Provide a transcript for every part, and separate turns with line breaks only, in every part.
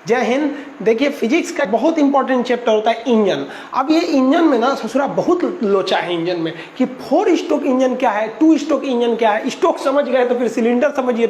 जय हिंद। देखिए फिजिक्स का बहुत इंपॉर्टेंट चैप्टर होता है इंजन। अब ये इंजन में ना ससुरा बहुत लोचा है इंजन में कि 4 स्ट्रोक इंजन क्या है, 2 स्ट्रोक इंजन क्या है। स्ट्रोक समझ गए तो फिर सिलेंडर समझिए।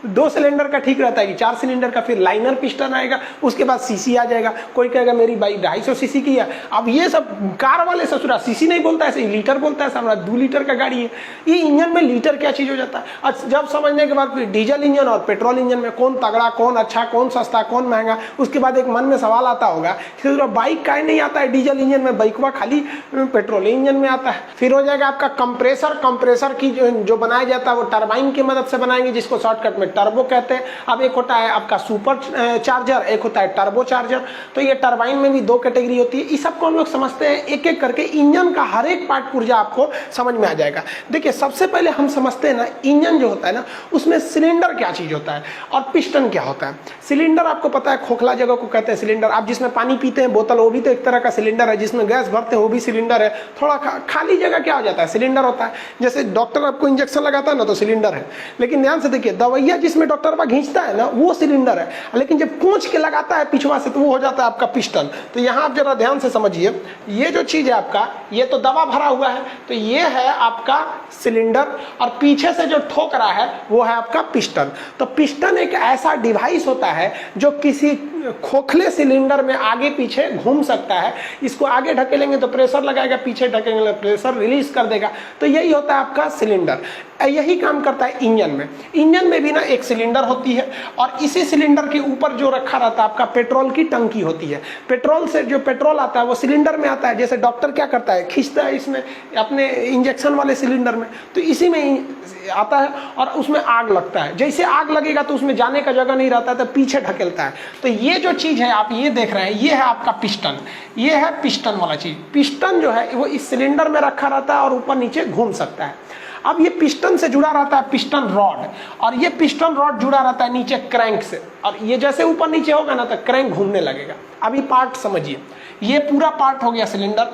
2 सिलेंडर का ठीक रहता है कि 4 सिलेंडर का, फिर लाइनर पिस्टन आएगा, उसके बाद सीसी आ जाएगा। कोई कहेगा मेरी बाइक 250 सीसी की है। अब ये सब कार वाले ससुरा सीसी नहीं बोलता है, लीटर बोलता है। सामने 2 लीटर का गाड़ी है, ये इंजन में लीटर क्या चीज हो जाता है। और जब समझने के बाद फिर डीजल इंजन और पेट्रोल इंजन में कौन तगड़ा, कौन अच्छा, कौन सस्ता, कौन महंगा। उसके बाद एक मन में सवाल आता होगा कि बाइक काहे नहीं आता है डीजल इंजन में, बाइकवा खाली पेट्रोल इंजन में आता है। फिर हो जाएगा आपका कंप्रेसर की जो बनाया जाता है वो टरबाइन की मदद से बनाएंगे, जिसको शॉर्टकट में टर्बो कहते हैं। अब एक होता है आपका सुपर चार्जर, एक होता है टर्बो चार्जर। तो ये टरबाइन में भी 2 कैटेगरी होती है। इस सबको हम लोग समझते हैं एक एक करके। इंजन का हर एक पार्ट पुर्जा आपको समझ में आ जाएगा। देखिए सबसे पहले हम समझते हैं ना इंजन जो होता है ना उसमें सिलेंडर क्या चीज होता है और पिस्टन क्या होता है। सिलेंडर आपको पता है खोखला जगह को कहते हैं सिलेंडर। आप जिसमें पानी पीते हैं बोतल, वो भी तो एक तरह का सिलेंडर है। जिसमें गैस भरते हैं वो भी सिलेंडर है। थोड़ा खाली जगह क्या हो जाता है, सिलेंडर होता है। जैसे डॉक्टर आपको इंजेक्शन लगाता है ना तो सिलेंडर है। लेकिन ध्यान से देखिए दवाइयां जिसमें डॉक्टर पर खींचता है ना वो सिलेंडर है, लेकिन जब पूंछ के लगाता है पिछवा से तो वो हो जाता है आपका पिस्टन। तो यहाँ आप जरा ध्यान से समझिए, ये जो चीज है आपका, ये तो दवा भरा हुआ है तो ये है आपका सिलेंडर, और पीछे से जो ठोक रहा है वो है आपका पिस्टन। तो पिस्टन एक ऐसा डिवाइस होता है जो किसी खोखले सिलेंडर में आगे पीछे घूम सकता है। इसको आगे ढकेलेंगे तो प्रेशर लगाएगा, पीछे ढकेलेंगे तो प्रेशर रिलीज कर देगा। तो यही होता है आपका सिलेंडर। यही काम करता है इंजन में। इंजन में भी ना एक सिलेंडर होती है और इसी सिलेंडर के ऊपर जो रखा रहता है आपका पेट्रोल की टंकी होती है। पेट्रोल से जो पेट्रोल आता है वो सिलेंडर में आता है। जैसे डॉक्टर क्या करता है, खींचता है इसमें अपने इंजेक्शन वाले सिलेंडर में, तो इसी में आता है और उसमें आग लगता है। जैसे आग लगेगा तो उसमें जाने का जगह नहीं रहता है तो पीछे ढकेलता है। तो ये जो चीज है आप ये देख रहे हैं, ये है आपका पिस्टन। ये है पिस्टन वाला चीज। पिस्टन जो है वो इस सिलेंडर में रखा रहता है और ऊपर नीचे घूम सकता है। अब ये पिस्टन से जुड़ा रहता है पिस्टन रॉड, और ये पिस्टन रॉड जुड़ा रहता है नीचे क्रैंक से, और ये जैसे ऊपर नीचे होगा ना तो क्रैंक घूमने लगेगा। अभी पार्ट समझिए, ये पूरा पार्ट हो गया सिलेंडर।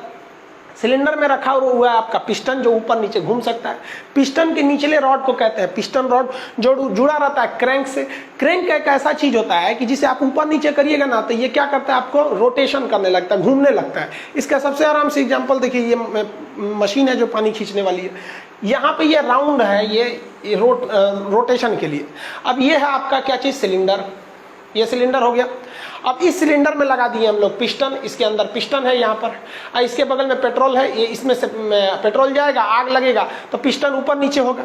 सिलेंडर में रखा हुआ है आपका पिस्टन जो ऊपर नीचे घूम सकता है। पिस्टन के निचले रॉड को कहते हैं पिस्टन रॉड, जो जुड़ा रहता है क्रैंक से। क्रैंक एक ऐसा चीज होता है कि जिसे आप ऊपर नीचे करिएगा ना तो ये क्या करता है, आपको रोटेशन करने लगता है, घूमने लगता है। इसका सबसे आराम से एग्जांपल देखिए, ये मशीन है जो पानी खींचने वाली है। यहाँ पे ये राउंड है, ये रोटेशन के लिए। अब ये है आपका क्या चीज, सिलेंडर। ये सिलेंडर हो गया। अब इस सिलेंडर में लगा दिए हम लोग पिस्टन। इसके अंदर पिस्टन है यहाँ पर, और इसके बगल में पेट्रोल है। ये इसमें से पेट्रोल जाएगा, आग लगेगा तो पिस्टन ऊपर नीचे होगा।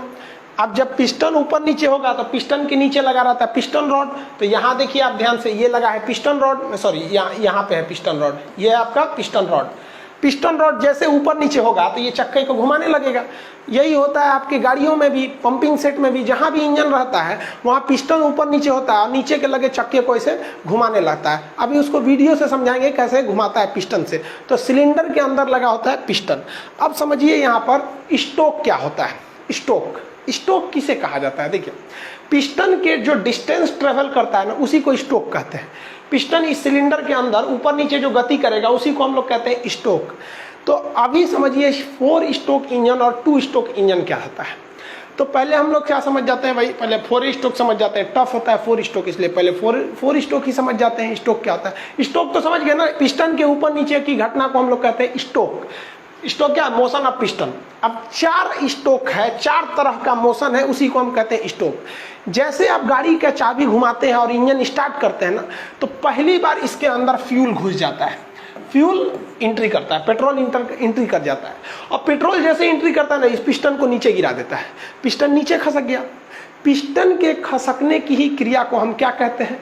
अब जब पिस्टन ऊपर नीचे होगा तो पिस्टन के नीचे लगा रहता है पिस्टन रॉड। तो यहाँ देखिए आप ध्यान से, ये लगा है पिस्टन रॉड, सॉरी यहाँ पे है पिस्टन रॉड। ये है आपका पिस्टन रॉड। पिस्टन रॉड जैसे ऊपर नीचे होगा तो ये चक्के को घुमाने लगेगा। यही होता है आपकी गाड़ियों में भी, पंपिंग सेट में भी, जहां भी इंजन रहता है वहां पिस्टन ऊपर नीचे होता है और नीचे के लगे चक्के को ऐसे घुमाने लगता है। अभी उसको वीडियो से समझाएंगे कैसे घुमाता है पिस्टन से। तो सिलेंडर के अंदर लगा होता है पिस्टन। अब समझिए यहाँ पर स्टोक क्या होता है। स्टोक किसे कहा जाता है, देखिए पिस्टन के जो डिस्टेंस ट्रेवल करता है ना उसी को स्टोक कहते हैं। पिस्टन इस सिलेंडर के अंदर ऊपर नीचे जो गति करेगा उसी को हम लोग कहते हैं स्टोक। तो अभी समझिए 4 स्टोक इंजन और 2 स्टोक इंजन क्या होता है। तो पहले हम लोग क्या समझ जाते हैं भाई, पहले 4 स्टोक समझ जाते हैं। टफ होता है 4 स्टोक, इसलिए पहले 4 स्टोक ही समझ जाते हैं। स्टोक क्या होता है, स्टोक तो समझ गए ना, पिस्टन के ऊपर नीचे की घटना को हम लोग कहते हैं स्टोक। स्टोक क्या, मोशन ऑफ पिस्टन। अब 4 स्टोक है, 4 तरह का मोशन है, उसी को हम कहते हैं स्टोक। जैसे आप गाड़ी का चाबी घुमाते हैं और इंजन स्टार्ट करते हैं ना, तो पहली बार इसके अंदर फ्यूल घुस जाता है, फ्यूल एंट्री करता है, पेट्रोल एंट्री कर जाता है। और पेट्रोल जैसे एंट्री करता है ना, इस पिस्टन को नीचे गिरा देता है। पिस्टन नीचे खसक गया। पिस्टन के खसकने की ही क्रिया को हम क्या कहते हैं,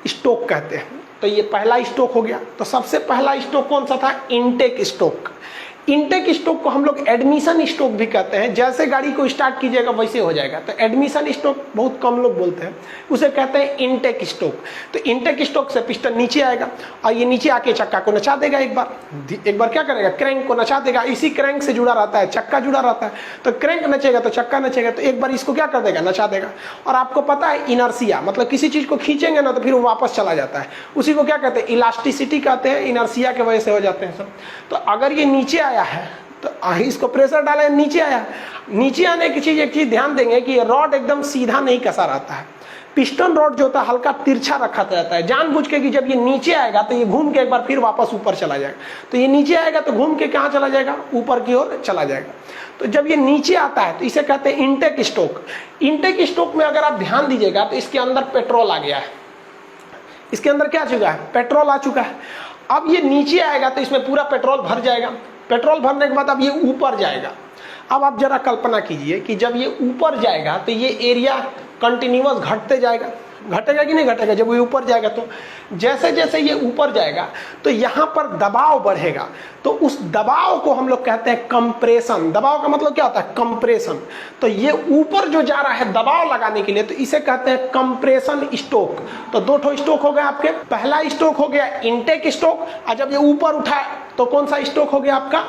स्टोक कहते हैं। तो ये पहला स्टोक हो गया। तो सबसे पहला स्टोक कौन सा था, इनटेक स्टोक। इनटेक स्टोक को हम लोग एडमिशन स्टोक भी कहते हैं। जैसे गाड़ी को स्टार्ट कीजिएगा वैसे हो जाएगा। तो एडमिशन स्टोक बहुत कम लोग बोलते हैं, उसे कहते हैं इनटेक स्टोक। तो इनटेक स्टोक से पिस्टन नीचे आएगा और ये नीचे आके चक्का को नचा देगा। एक बार क्या करेगा, क्रैंक को नचा देगा। इसी क्रैंक से जुड़ा रहता है चक्का, जुड़ा रहता है। तो क्रैंक नचेगा तो चक्का नचेगा। तो एक बार इसको क्या कर देगा, नचा देगा। और आपको पता है इनर्सिया, मतलब किसी चीज को खींचेंगे ना तो फिर वो वापस चला जाता है। उसी को क्या कहते हैं, इलास्टिसिटी कहते हैं। इनर्सिया की वजह से हो जाते हैं सब। तो अगर ये नीचे आया है तो इसको प्रेशर डाला, नीचे आया। नीचे आने की चीज, एक चीज ध्यान देंगे कि रॉड एकदम सीधा नहीं कसा रहता है। पिस्टन रॉड जो होता है हल्का तिरछा रखा रहता है जानबूझ के कि जब ये नीचे आएगा तो ये घूम के एक बार फिर वापस ऊपर चला जाएगा। तो ये नीचे आएगा तो घूम के कहाँ चला जाएगा, ऊपर की ओर चला जाएगा। तो जब ये नीचे आता है तो इसे कहते हैं इनटेक स्टोक। इनटेक स्टोक में अगर आप ध्यान दीजिएगा तो इसके अंदर पेट्रोल आ गया है, इसके अंदर क्या आ चुका है, पेट्रोल आ चुका है। अब ये नीचे आएगा तो इसमें पूरा पेट्रोल भर जाएगा। पेट्रोल भरने के बाद अब ये ऊपर जाएगा। अब आप जरा कल्पना कीजिए कि जब ये ऊपर जाएगा तो ये एरिया कंटिन्यूअस घटते जाएगा, घटेगा कि नहीं घटेगा। जब ये ऊपर जाएगा तो जैसे जैसे ये ऊपर जाएगा तो यहाँ पर दबाव बढ़ेगा, तो उस दबाव को हम लोग कहते हैं कंप्रेशन। दबाव का मतलब क्या होता है, कंप्रेशन। तो ये ऊपर जो जा रहा है दबाव लगाने के लिए तो इसे कहते हैं कंप्रेशन स्ट्रोक। तो दो ठो स्ट्रोक हो गए आपके। पहला स्ट्रोक हो गया इनटेक स्ट्रोक, और जब ये ऊपर उठा तो कौन सा स्ट्रोक हो गया आपका,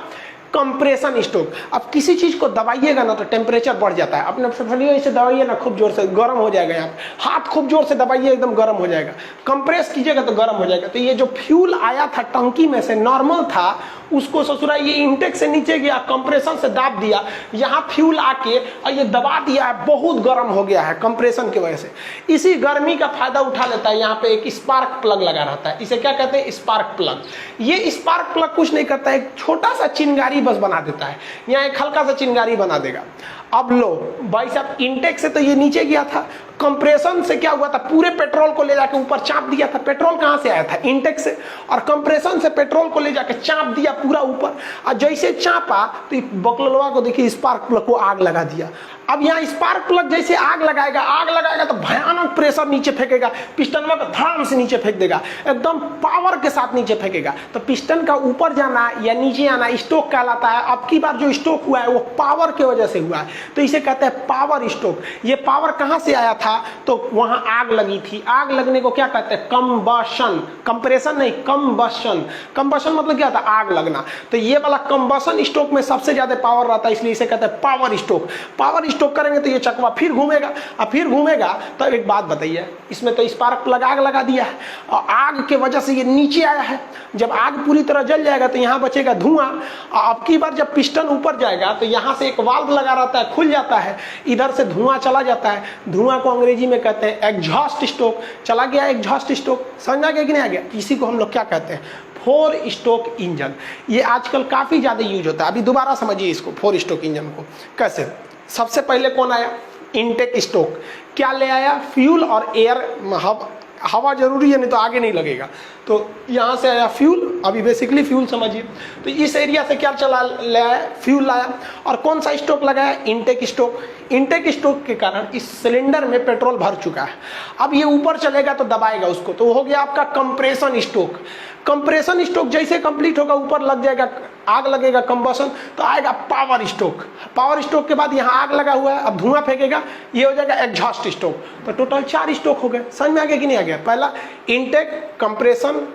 कंप्रेशन स्ट्रोक। अब किसी चीज को दबाइएगा ना तो टेम्परेचर बढ़ जाता है। अपने फलियों इसे दबाइए ना खूब जोर से, गर्म हो जाएगा। यहाँ हाथ खूब जोर से दबाइए, एकदम गर्म हो जाएगा। कंप्रेस कीजिएगा तो गर्म हो जाएगा। तो ये जो फ्यूल आया था टंकी में से नॉर्मल था, उसको ससुरा ये इंटेक से नीचे गया, कंप्रेशन से दाब दिया, यहाँ फ्यूल आके और ये दबा दिया है, बहुत गर्म हो गया है कंप्रेशन की वजह से। इसी गर्मी का फायदा उठा लेता है। यहाँ पे एक स्पार्क प्लग लगा रहता है, इसे क्या कहते हैं, स्पार्क प्लग। ये स्पार्क प्लग कुछ नहीं करता है, एक छोटा सा चिंगारी बस बना देता है। यहाँ एक हल्का सा चिंगारी बना देगा। अब लो भाई साहब, इंटेक से तो ये नीचे गया था, कंप्रेशन से क्या हुआ था, पूरे पेट्रोल को ले जाके ऊपर चाप दिया था। पेट्रोल कहाँ से आया था, इंटेक से, और कंप्रेशन से पेट्रोल को ले जाके चाप दिया पूरा ऊपर। और जैसे चापा तो बकलवा को देखिए, स्पार्क प्लग को आग लगा दिया। अब यहाँ स्पार्क प्लग जैसे आग लगाएगा तो भयानक प्रेशर नीचे फेंकेगा, पिस्टन को धड़ाम से नीचे फेंक देगा, एकदम पावर के साथ नीचे फेंकेगा। तो पिस्टन का ऊपर जाना या नीचे आना स्ट्रोक कहलाता है। अब की बार जो स्ट्रोक हुआ है वो पावर की वजह से हुआ है, तो इसे कहते हैं पावर स्ट्रोक। ये पावर कहाँ से आया था, तो वहां आग लगी थी। आग लगने को क्या कहते हैं, कंबशन। कंप्रेशन नहीं, कंबशन। कंबशन मतलब क्या था, आग लगना। तो ये वाला कंबशन स्ट्रोक में सबसे ज्यादा पावर रहता है, इसलिए इसे कहते हैं पावर स्ट्रोक। पावर स्ट्रोक करेंगे तो ये चकवा फिर घूमेगा, और फिर घूमेगा। तो एक बात बताइए, इसमें तो स्पार्क प्लग आग लगा दिया है, और आग के वजह से ये नीचे आया है। जब आग पूरी तरह जल जाएगा तो यहाँ बचेगा धुआं। अब की बार जब पिस्टन ऊपर जाएगा तो यहाँ से एक वाल्व लगा रहता है, खुल जाता है, इधर से धुआं चला जाता है। धुआं को अंग्रेजी में कहते हैं एग्जॉस्ट स्ट्रोक। चला गया एग्जॉस्ट स्ट्रोक, समझ आ गया कि नहीं आ गया। इसी को हम लोग क्या कहते हैं, 4 स्ट्रोक इंजन। ये आजकल काफी ज्यादा यूज होता है। अभी दोबारा समझिए इसको, 4 स्ट्रोक इंजन को कैसे। सबसे पहले कौन आया, इनटेक स्ट्रोक। क्या ले आया, फ्यूल और एयर, हवा जरूरी है, नहीं तो आगे नहीं लगेगा। तो यहाँ से आया फ्यूल, अभी बेसिकली फ्यूल समझिए। तो इस एरिया से क्या चला ले आया, फ्यूल लाया। और कौन सा स्ट्रोक लगाया, इनटेक स्ट्रोक। इनटेक स्ट्रोक के कारण इस सिलेंडर में पेट्रोल भर चुका है। अब ये ऊपर चलेगा तो दबाएगा उसको, तो हो गया आपका कंप्रेशन स्ट्रोक। कंप्रेशन स्ट्रोक जैसे कंप्लीट होगा, ऊपर लग जाएगा, आग लगेगा, कंबशन, तो आएगा पावर स्ट्रोक। पावर स्ट्रोक के बाद यहाँ आग लगा हुआ है, अब धुआं फेंकेगा, ये हो जाएगा एग्जॉस्ट स्ट्रोक। तो टोटल 4 स्ट्रोक हो गए। समझ में आ गया कि नहीं आ गया। पहला इनटेक, कंप्रेशन,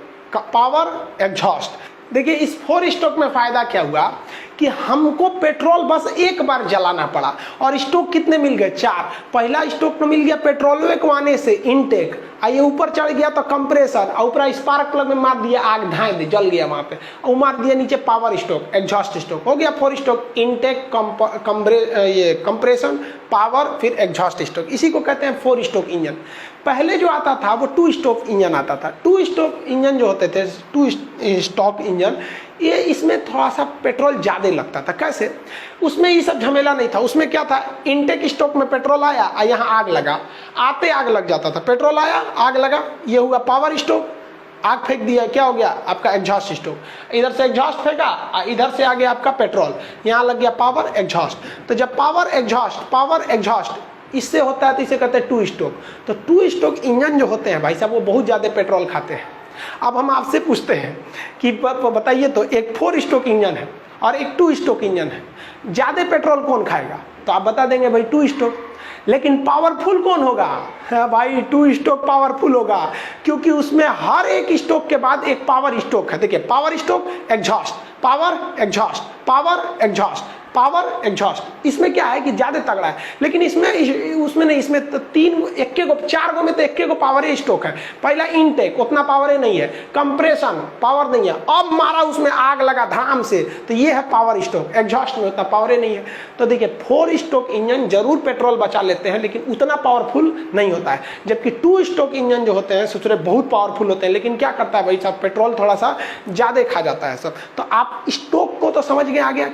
पावर, एग्जॉस्ट। देखिए इस 4 स्ट्रोक में फायदा क्या हुआ कि हमको पेट्रोल बस एक बार जलाना पड़ा, और स्ट्रोक कितने मिल गए, 4। पहला स्ट्रोक में मिल गया पेट्रोल को आने से इनटेक, आइए ऊपर चढ़ गया तो कंप्रेसर, और ऊपर स्पार्क प्लग में मार दिया, आग ढाई दी, जल गया वहां पे, और मार दिया नीचे पावर स्ट्रोक, एग्जॉस्ट स्ट्रोक। हो गया 4 स्ट्रोक, इनटेक, कंप्रेशन, पावर, फिर एग्जॉस्ट स्ट्रोक। इसी को कहते हैं 4 स्ट्रोक इंजन। पहले जो आता था वो 2 स्ट्रोक इंजन आता था। 2 स्ट्रोक इंजन जो होते थे, 2 स्ट्रोक इंजन, ये इसमें थोड़ा सा पेट्रोल ज्यादा लगता था। कैसे, उसमें ये सब झमेला नहीं था। उसमें क्या था, इनटेक स्ट्रोक में पेट्रोल आया और यहाँ आग लगा, आते आग लग जाता था। पेट्रोल आया, आग लगा, ये हुआ पावर स्ट्रोक, आग फेंक दिया, क्या हो गया आपका एग्जॉस्ट स्ट्रोक। इधर से एग्जॉस्ट फेंका, इधर से आ गया आपका पेट्रोल, यहाँ लग गया पावर एग्जॉस्ट। तो जब पावर एग्जॉस्ट इससे होता है तो इसे कहते हैं 2 स्ट्रोक। तो 2 स्ट्रोक इंजन जो होते हैं भाई साहब, वो बहुत ज्यादा पेट्रोल खाते हैं। अब हम आपसे पूछते हैं कि बताइए तो, एक 4 स्ट्रोक इंजन है और एक 2 स्ट्रोक इंजन है, ज्यादा पेट्रोल कौन खाएगा? तो आप बता देंगे भाई 2 स्ट्रोक। लेकिन पावरफुल कौन होगा? भाई 2 स्ट्रोक पावरफुल होगा, क्योंकि उसमें हर एक स्ट्रोक के बाद एक पावर स्ट्रोक है। देखिए power stroke, exhaust, power exhaust, power exhaust, power exhaust. इसमें क्या है कि ज्यादा तगड़ा है, लेकिन इसमें उसमें नहीं, इसमें तो चार गो में तो एक को पावर स्टोक है। पहला इनटेक उतना पावर नहीं है, कंप्रेशन पावर नहीं है, अब मारा उसमें आग लगा धाम से, तो ये है पावर स्टोक। एग्जॉस्ट में उतना पावर नहीं है। तो देखिए 4 स्टोक इंजन जरूर पेट्रोल बचा लेते हैं, लेकिन उतना पावरफुल नहीं होता है, जबकि 2 स्टोक इंजन जो होते हैं सोच बहुत पावरफुल होते हैं, लेकिन क्या करता है भाई साहब, पेट्रोल थोड़ा सा ज्यादा खा जाता है सब। तो आप स्टोक को तो समझ गए आ गया।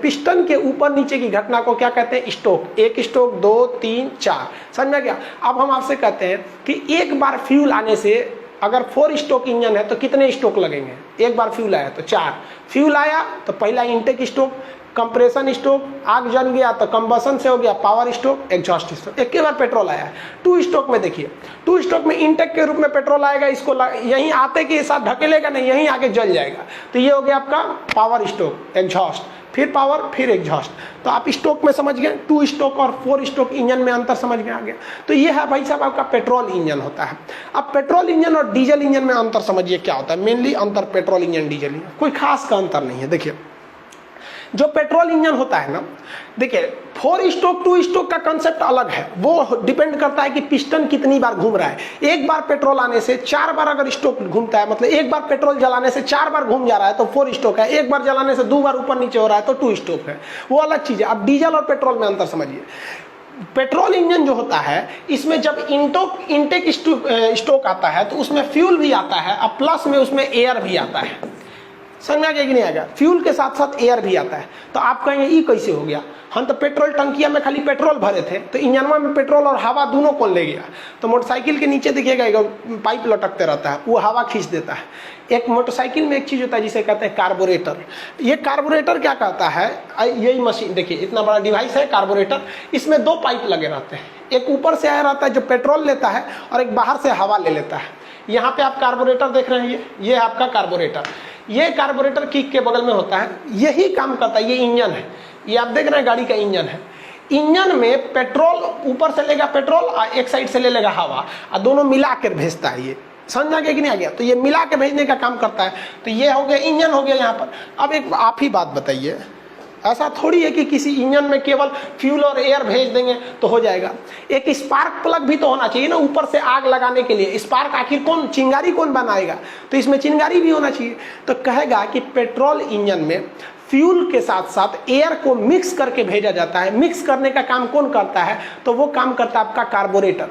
पिस्टन के ऊपर नीचे की घटना को क्या कहते हैं, स्टोक। 1 स्टोक, 2, 3, 4, समझ में गया। अब हम आपसे कहते हैं कि एक बार फ्यूल आने से, अगर 4 स्टोक इंजन है तो कितने स्टोक लगेंगे। एक बार फ्यूल आया तो 4 फ्यूल आया, तो पहला इंटेक स्टोक, कंप्रेशन स्टोक, आग जल गया तो कंबसन से हो गया पावर स्टोक, एग्जॉस्ट स्टोक। एक बार पेट्रोल आया है। 2 स्टोक में देखिए, 2 स्टोक में इंटेक के रूप में पेट्रोल आएगा, इसको यहीं आते के साथ ढकेलेगा नहीं, यहीं आके जल जाएगा, तो ये हो गया आपका पावर स्टोक, एग्जॉस्ट, फिर पावर, फिर एग्जॉस्ट। तो आप स्टोक में समझ गए, 2 स्टोक और 4 स्टोक इंजन में अंतर समझ में आ गया। तो ये है भाई साहब आपका पेट्रोल इंजन होता है। अब पेट्रोल इंजन और डीजल इंजन में अंतर समझिए क्या होता है। मेनली अंतर पेट्रोल इंजन डीजल इंजन, कोई खास का अंतर नहीं है। देखिए जो पेट्रोल इंजन होता है ना, देखिए 4 स्टोक 2 स्टोक का कंसेप्ट अलग है, वो डिपेंड करता है कि पिस्टन कितनी बार घूम रहा है। एक बार पेट्रोल आने से 4 बार अगर स्टोक घूमता है, मतलब एक बार पेट्रोल जलाने से 4 बार घूम जा रहा है तो 4 स्टोक है। एक बार जलाने से 2 बार ऊपर नीचे हो रहा है तो 2 स्टोक है, वो अलग चीज है। अब डीजल और पेट्रोल में अंतर समझिए। पेट्रोल इंजन जो होता है, इसमें जब इंटेक स्टोक आता है तो उसमें फ्यूल भी आता है, और प्लस में उसमें एयर भी आता है। समझ में आ गया कि नहीं आ गया। फ्यूल के साथ साथ एयर भी आता है। तो आप कहेंगे ये कैसे हो गया, हम तो पेट्रोल टंकिया में खाली पेट्रोल भरे थे, तो इंजनवा में पेट्रोल और हवा दोनों कौन ले गया। तो मोटरसाइकिल के नीचे देखिएगा एक पाइप लटकते रहता है, वो हवा खींच देता है। एक मोटरसाइकिल में एक चीज होता है जिसे कहते हैं कार्बोरेटर। ये कार्बोरेटर क्या करता है, यही मशीन देखिए, इतना बड़ा डिवाइस है कार्बोरेटर, इसमें 2 पाइप लगे रहते हैं। एक ऊपर से आया रहता है जो पेट्रोल लेता है, और एक बाहर से हवा ले लेता है। यहाँ पे आप कार्बोरेटर देख रहे हैं, ये है आपका कार्बोरेटर। ये कार्बोरेटर किक के बगल में होता है, यही काम करता है। ये इंजन है, ये आप देख रहे हैं गाड़ी का इंजन है। इंजन में पेट्रोल ऊपर से लेगा पेट्रोल, और एक साइड से ले लेगा हवा, और दोनों मिला कर भेजता है। ये समझ आ गया कि नहीं आ गया। तो ये मिला के भेजने का काम करता है। तो ये हो गया इंजन हो गया यहाँ पर। अब एक आप ही बात बताइए, ऐसा थोड़ी है कि किसी इंजन में केवल फ्यूल और एयर भेज देंगे तो हो जाएगा। एक स्पार्क प्लग भी तो होना चाहिए ना, ऊपर से आग लगाने के लिए। स्पार्क आखिर कौन, चिंगारी कौन बनाएगा, तो इसमें चिंगारी भी होना चाहिए। तो कहेगा कि पेट्रोल इंजन में फ्यूल के साथ साथ एयर को मिक्स करके भेजा जाता है। मिक्स करने का काम कौन करता है, तो वो काम करता है आपका कार्बोरेटर।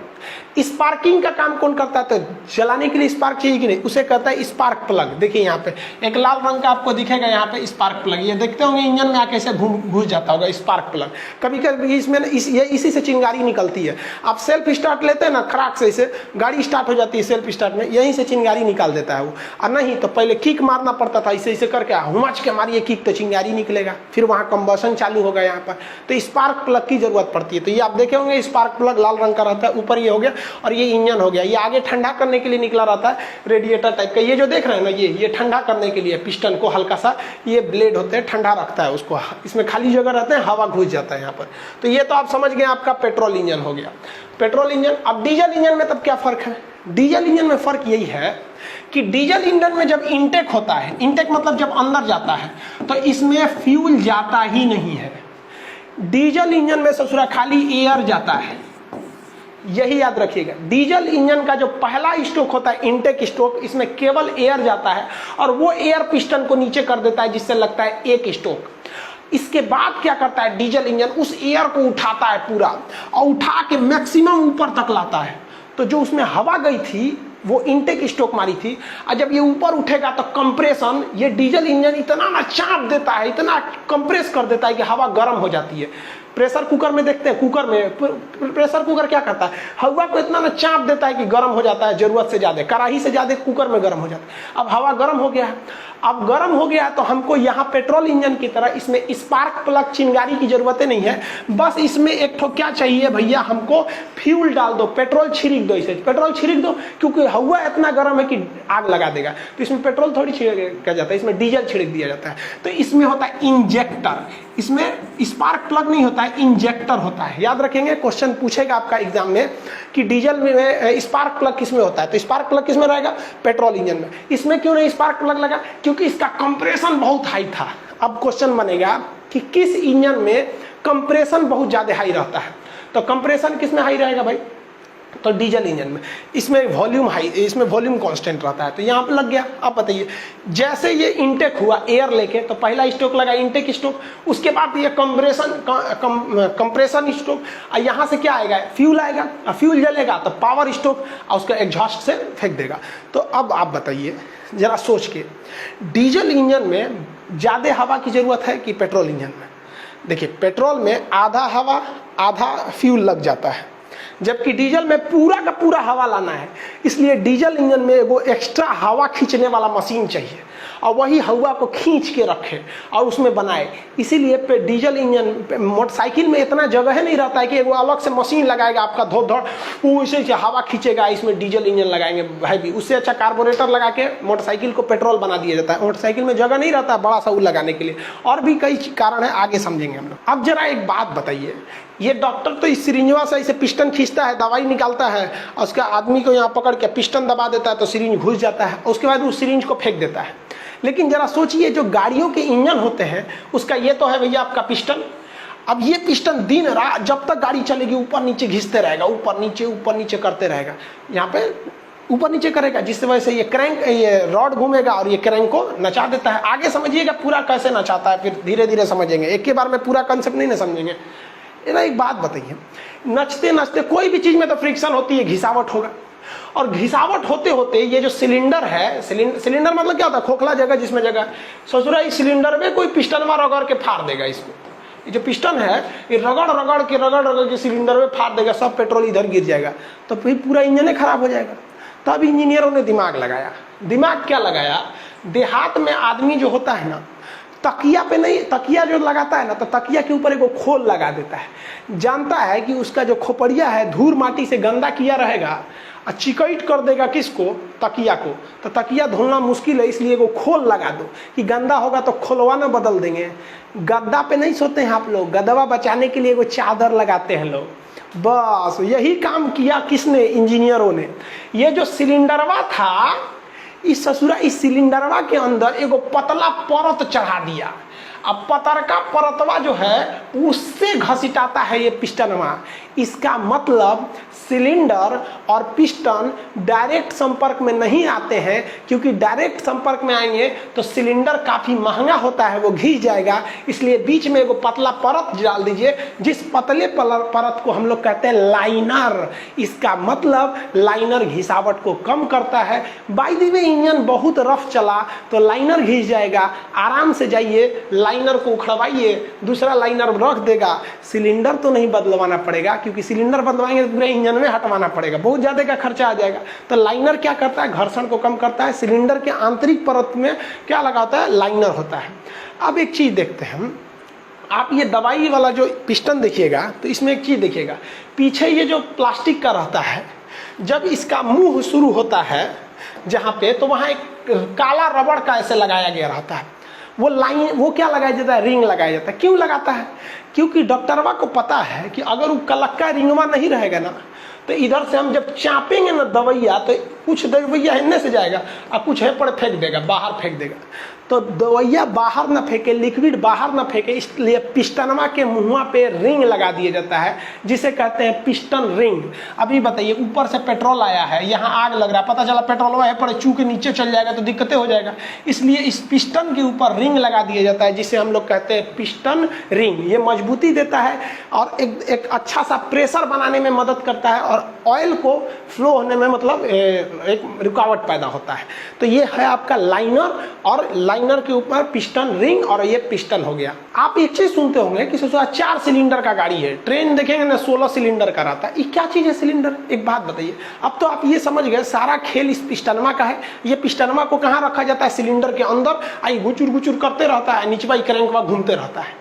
स्पार्किंग का काम कौन करता है, तो जलाने के लिए स्पार्क चाहिए कि नहीं, उसे कहता है स्पार्क प्लग। देखिए यहाँ पे एक लाल रंग का आपको दिखेगा, यहाँ पे स्पार्क प्लग, ये देखते होंगे इंजन में आके ऐसे घुस जाता होगा स्पार्क प्लग। कभी कभी इसमें इसी से चिंगारी निकलती है। आप सेल्फ स्टार्ट लेते हैं ना, खराक से इसे गाड़ी स्टार्ट हो जाती है सेल्फ स्टार्ट में, यहीं से चिंगारी निकाल देता है वो। और नहीं तो पहले किक मारना पड़ता था, इसे इसे करके हुमच के मारिए किक तो चिंगारी निकलेगा, फिर वहां कंबसन चालू होगा यहाँ पर। तो स्पार्क प्लग की जरूरत पड़ती है। तो ये आप देखे होंगे स्पार्क प्लग लाल रंग का रहता है, ऊपर ये हो गया, और ये इंजन हो गया। ये आगे ठंडा करने के लिए निकला रहता है, रेडिएटर टाइप का। ये जो देख रहे हैं ना, ये ठंडा करने के लिए पिस्टन को हल्का सा ये ब्लेड होते हैं, ठंडा रखता है उसको। इसमें खाली जगह रहते हैं, हवा घुस जाता है यहाँ पर। तो ये तो आप समझ गए आपका पेट्रोल इंजन हो गया, पेट्रोल इंजन। अब डीजल इंजन में तब क्या फर्क है, डीजल इंजन में फर्क यही है कि डीजल इंजन में जब इंटेक होता है, इंटेक मतलब जब अंदर जाता है, तो इसमें फ्यूल जाता ही नहीं है। डीजल इंजन में ससुरा खाली एयर जाता है, यही याद रखिएगा। डीजल इंजन का जो पहला स्ट्रोक होता है इंटेक स्ट्रोक, इसमें केवल एयर जाता है, और वो एयर पिस्टन को नीचे कर देता है, जिससे लगता है एक स्ट्रोक। इसके बाद क्या करता है डीजल इंजन, उस एयर को उठाता है पूरा, और उठा के मैक्सिमम ऊपर तक लाता है। तो जो उसमें हवा गई थी वो इंटेक स्ट्रोक मारी थी, और जब ये ऊपर उठेगा तो कंप्रेशन, ये डीजल इंजन इतना ना चाप देता है, इतना कंप्रेस कर देता है कि हवा गर्म हो जाती है। प्रेशर कुकर में देखते हैं, कुकर में प्रेशर कुकर क्या करता है, हवा को इतना ना चाप देता है कि गर्म हो जाता है, जरूरत से ज्यादा, कढ़ाई से ज्यादा कुकर में गर्म हो जाता है। अब हवा गर्म हो गया है, अब गर्म हो गया तो हमको यहाँ पेट्रोल इंजन की तरह इसमें स्पार्क प्लग चिंगारी की जरूरत नहीं है। बस इसमें एक ठो क्या चाहिए भैया, हमको फ्यूल डाल दो, पेट्रोल छिड़क दो, इसे पेट्रोल छिड़क दो, क्योंकि हवा इतना गर्म है कि आग लगा देगा। तो इसमें पेट्रोल थोड़ी छिड़का जाता है, इसमें डीजल छिड़क दिया जाता है। तो इसमें होता है इंजेक्टर, इसमें स्पार्क प्लग नहीं होता है, इंजेक्टर होता है। याद रखेंगे, क्वेश्चन पूछेगा आपका एग्जाम में कि डीजल में स्पार्क प्लग किसमें होता है, तो स्पार्क प्लग किसमें रहेगा, पेट्रोल इंजन में। इसमें क्यों नहीं स्पार्क प्लग लगा, क्योंकि इसका कंप्रेशन बहुत हाई था। अब क्वेश्चन बनेगा कि किस इंजन में कंप्रेशन बहुत ज़्यादा हाई रहता है। तो कंप्रेशन किस में हाई रहेगा भाई, तो डीजल इंजन में। इसमें वॉल्यूम हाई, इसमें वॉल्यूम कांस्टेंट रहता है। तो यहाँ पे लग गया। अब बताइए, जैसे ये इनटेक हुआ एयर लेके, तो पहला स्ट्रोक लगा इनटेक स्ट्रोक, उसके बाद ये कंप्रेशन स्ट्रोक, और यहाँ से क्या आएगा, फ्यूल आएगा, और फ्यूल जलेगा तो पावर स्ट्रोक, और उसका एग्जॉस्ट से फेंक देगा। तो अब आप बताइए जरा सोच के, डीजल इंजन में ज़्यादा हवा की जरूरत है कि पेट्रोल इंजन में? देखिए, पेट्रोल में आधा हवा आधा फ्यूल लग जाता है, जबकि डीजल में पूरा का पूरा हवा लाना है। इसलिए डीजल इंजन में वो एक्स्ट्रा हवा खींचने वाला मशीन चाहिए, और वही हवा को खींच के रखे और उसमें बनाए। इसीलिए पे डीजल इंजन, मोटरसाइकिल में इतना जगह नहीं रहता है कि वो अलग से मशीन लगाएगा आपका धो धड़, वो इसे हवा खींचेगा, इसमें डीजल इंजन लगाएंगे भाई भी। उससे अच्छा कार्बोरेटर लगा के मोटरसाइकिल को पेट्रोल बना दिया जाता है। मोटरसाइकिल में जगह नहीं रहता बड़ा सा वो लगाने के लिए, और भी कई कारण है, आगे समझेंगे हम लोग। अब जरा एक बात बताइए, ये डॉक्टर तो इस सिरिंजवा से इसे पिस्टन खींचता है, दवाई निकालता है, और उसका आदमी को यहाँ पकड़ के पिस्टन दबा देता है तो सिरिंज घुस जाता है, उसके बाद उस सिरिंज को फेंक देता है। लेकिन जरा सोचिए, जो गाड़ियों के इंजन होते हैं उसका ये तो है भैया आपका पिस्टन। अब ये पिस्टन दिन रात जब तक गाड़ी चलेगी ऊपर नीचे घिसते रहेगा, ऊपर नीचे करते रहेगा, यहाँ पे ऊपर नीचे करेगा, जिससे वजह से ये क्रैंक, ये रॉड घूमेगा और ये क्रैंक को नचा देता है। आगे समझिएगा पूरा कैसे नचाता है, फिर धीरे धीरे समझेंगे, एक ही बार में पूरा कंसेप्ट नहीं ना समझेंगे। ना एक बात बताइए, नचते नचते कोई भी चीज में तो फ्रिक्शन होती है, घिसावट होगा, और घिसावट होते होते ये जो सिलेंडर है, सिलेंडर मतलब क्या होता है, खोखला जगह जिसमें जगह, सोचो इस सिलेंडर में कोई पिस्टन में रगड़ के फाड़ देगा। इसमें ये जो पिस्टन है ये रगड़ के सिलेंडर में फाड़ देगा, सब पेट्रोल इधर गिर जाएगा, तो फिर पूरा इंजन खराब हो जाएगा। तब इंजीनियरों ने दिमाग लगाया। दिमाग क्या लगाया, देहात में आदमी जो होता है ना, तकिया पे नहीं, तकिया जो लगाता है ना, तो तकिया के ऊपर एक खोल लगा देता है। जानता है कि उसका जो खोपड़िया है धूल माटी से गंदा किया रहेगा, और चिकट कर देगा किसको, तकिया को, तो तकिया धोना मुश्किल है, इसलिए वो खोल लगा दो कि गंदा होगा तो खोलवाना बदल देंगे। गद्दा पे नहीं सोते हैं आप लोग, गदवा बचाने के लिए वो चादर लगाते हैं लोग। बस यही काम किया किसने, इंजीनियरों ने। ये जो सिलेंडरवा था, इस सिलेंडरवा के अंदर एगो पतला परत चढ़ा दिया। अब पतरका परतवा जो है उससे घसीटाता है ये पिस्टनवा। इसका मतलब सिलेंडर और पिस्टन डायरेक्ट संपर्क में नहीं आते हैं, क्योंकि डायरेक्ट संपर्क में आएंगे तो सिलेंडर काफ़ी महंगा होता है, वो घिस जाएगा। इसलिए बीच में एगो पतला परत डाल दीजिए, जिस पतले परत को हम लोग कहते हैं लाइनर। इसका मतलब लाइनर घिसावट को कम करता है। बाय द वे इंजन बहुत रफ चला तो लाइनर घिस जाएगा, आराम से जाइए, लाइनर को उखड़वाइए, दूसरा लाइनर रख देगा। सिलेंडर तो नहीं बदलवाना पड़ेगा, क्योंकि सिलेंडर बदलवाएंगे तो पूरे इंजन में हटवाना पड़ेगा, बहुत ज़्यादा का खर्चा आ जाएगा। तो लाइनर क्या करता है, घर्षण को कम करता है। सिलेंडर के आंतरिक परत में क्या लगा होता है, लाइनर होता है। अब एक चीज़ देखते हैं हम, आप ये दवाई वाला जो पिस्टन देखिएगा तो इसमें एक चीज़ देखिएगा, पीछे ये जो प्लास्टिक का रहता है, जब इसका मुंह शुरू होता है जहाँ पे, तो वहाँ एक काला रबड़ का ऐसे लगाया गया रहता है। वो लाइन, वो क्या लगाया जाता है, रिंग लगाया जाता है। क्यों लगाता है, क्योंकि डॉक्टरवा को पता है कि अगर वो कलक्का रिंगवा नहीं रहेगा ना, तो इधर से हम जब चापेंगे ना दवैया, तो कुछ दवैया हिन्ने से जाएगा और कुछ है पर फेंक देगा, बाहर फेंक देगा। तो दवैया बाहर ना फेंके, लिक्विड बाहर ना फेंके, इसलिए पिस्टनवा के मुँह पे रिंग लगा दिया जाता है, जिसे कहते हैं पिस्टन रिंग। अभी बताइए, ऊपर से पेट्रोल आया है, यहाँ आग लग रहा है, पता चला पेट्रोल है पर चू के नीचे चल जाएगा तो दिक्कतें हो जाएगा। इसलिए इस पिस्टन के ऊपर रिंग लगा दिया जाता है, जिसे हम लोग कहते हैं पिस्टन रिंग। ये मजबूती देता है और एक अच्छा सा प्रेशर बनाने में मदद करता है, और ऑयल को फ्लो होने में मतलब एक रुकावट पैदा होता है। तो ये है आपका लाइनर, और लाइनर के ऊपर पिस्टन रिंग, और ये पिस्टन हो गया। आप एक चीज सुनते होंगे कि 4 सिलेंडर का गाड़ी है, ट्रेन देखेंगे ना 16 सिलेंडर का रहता है। ये क्या चीज है सिलेंडर, एक बात बताइए। अब तो आप ये समझ गए सारा खेल इस पिस्टनमा का है। ये पिस्टनमा को कहाँ रखा जाता है, सिलेंडर के अंदर, आई गुचुर गुचुर करते रहता है, नीचवा क्रैंकवा घूमते रहता है।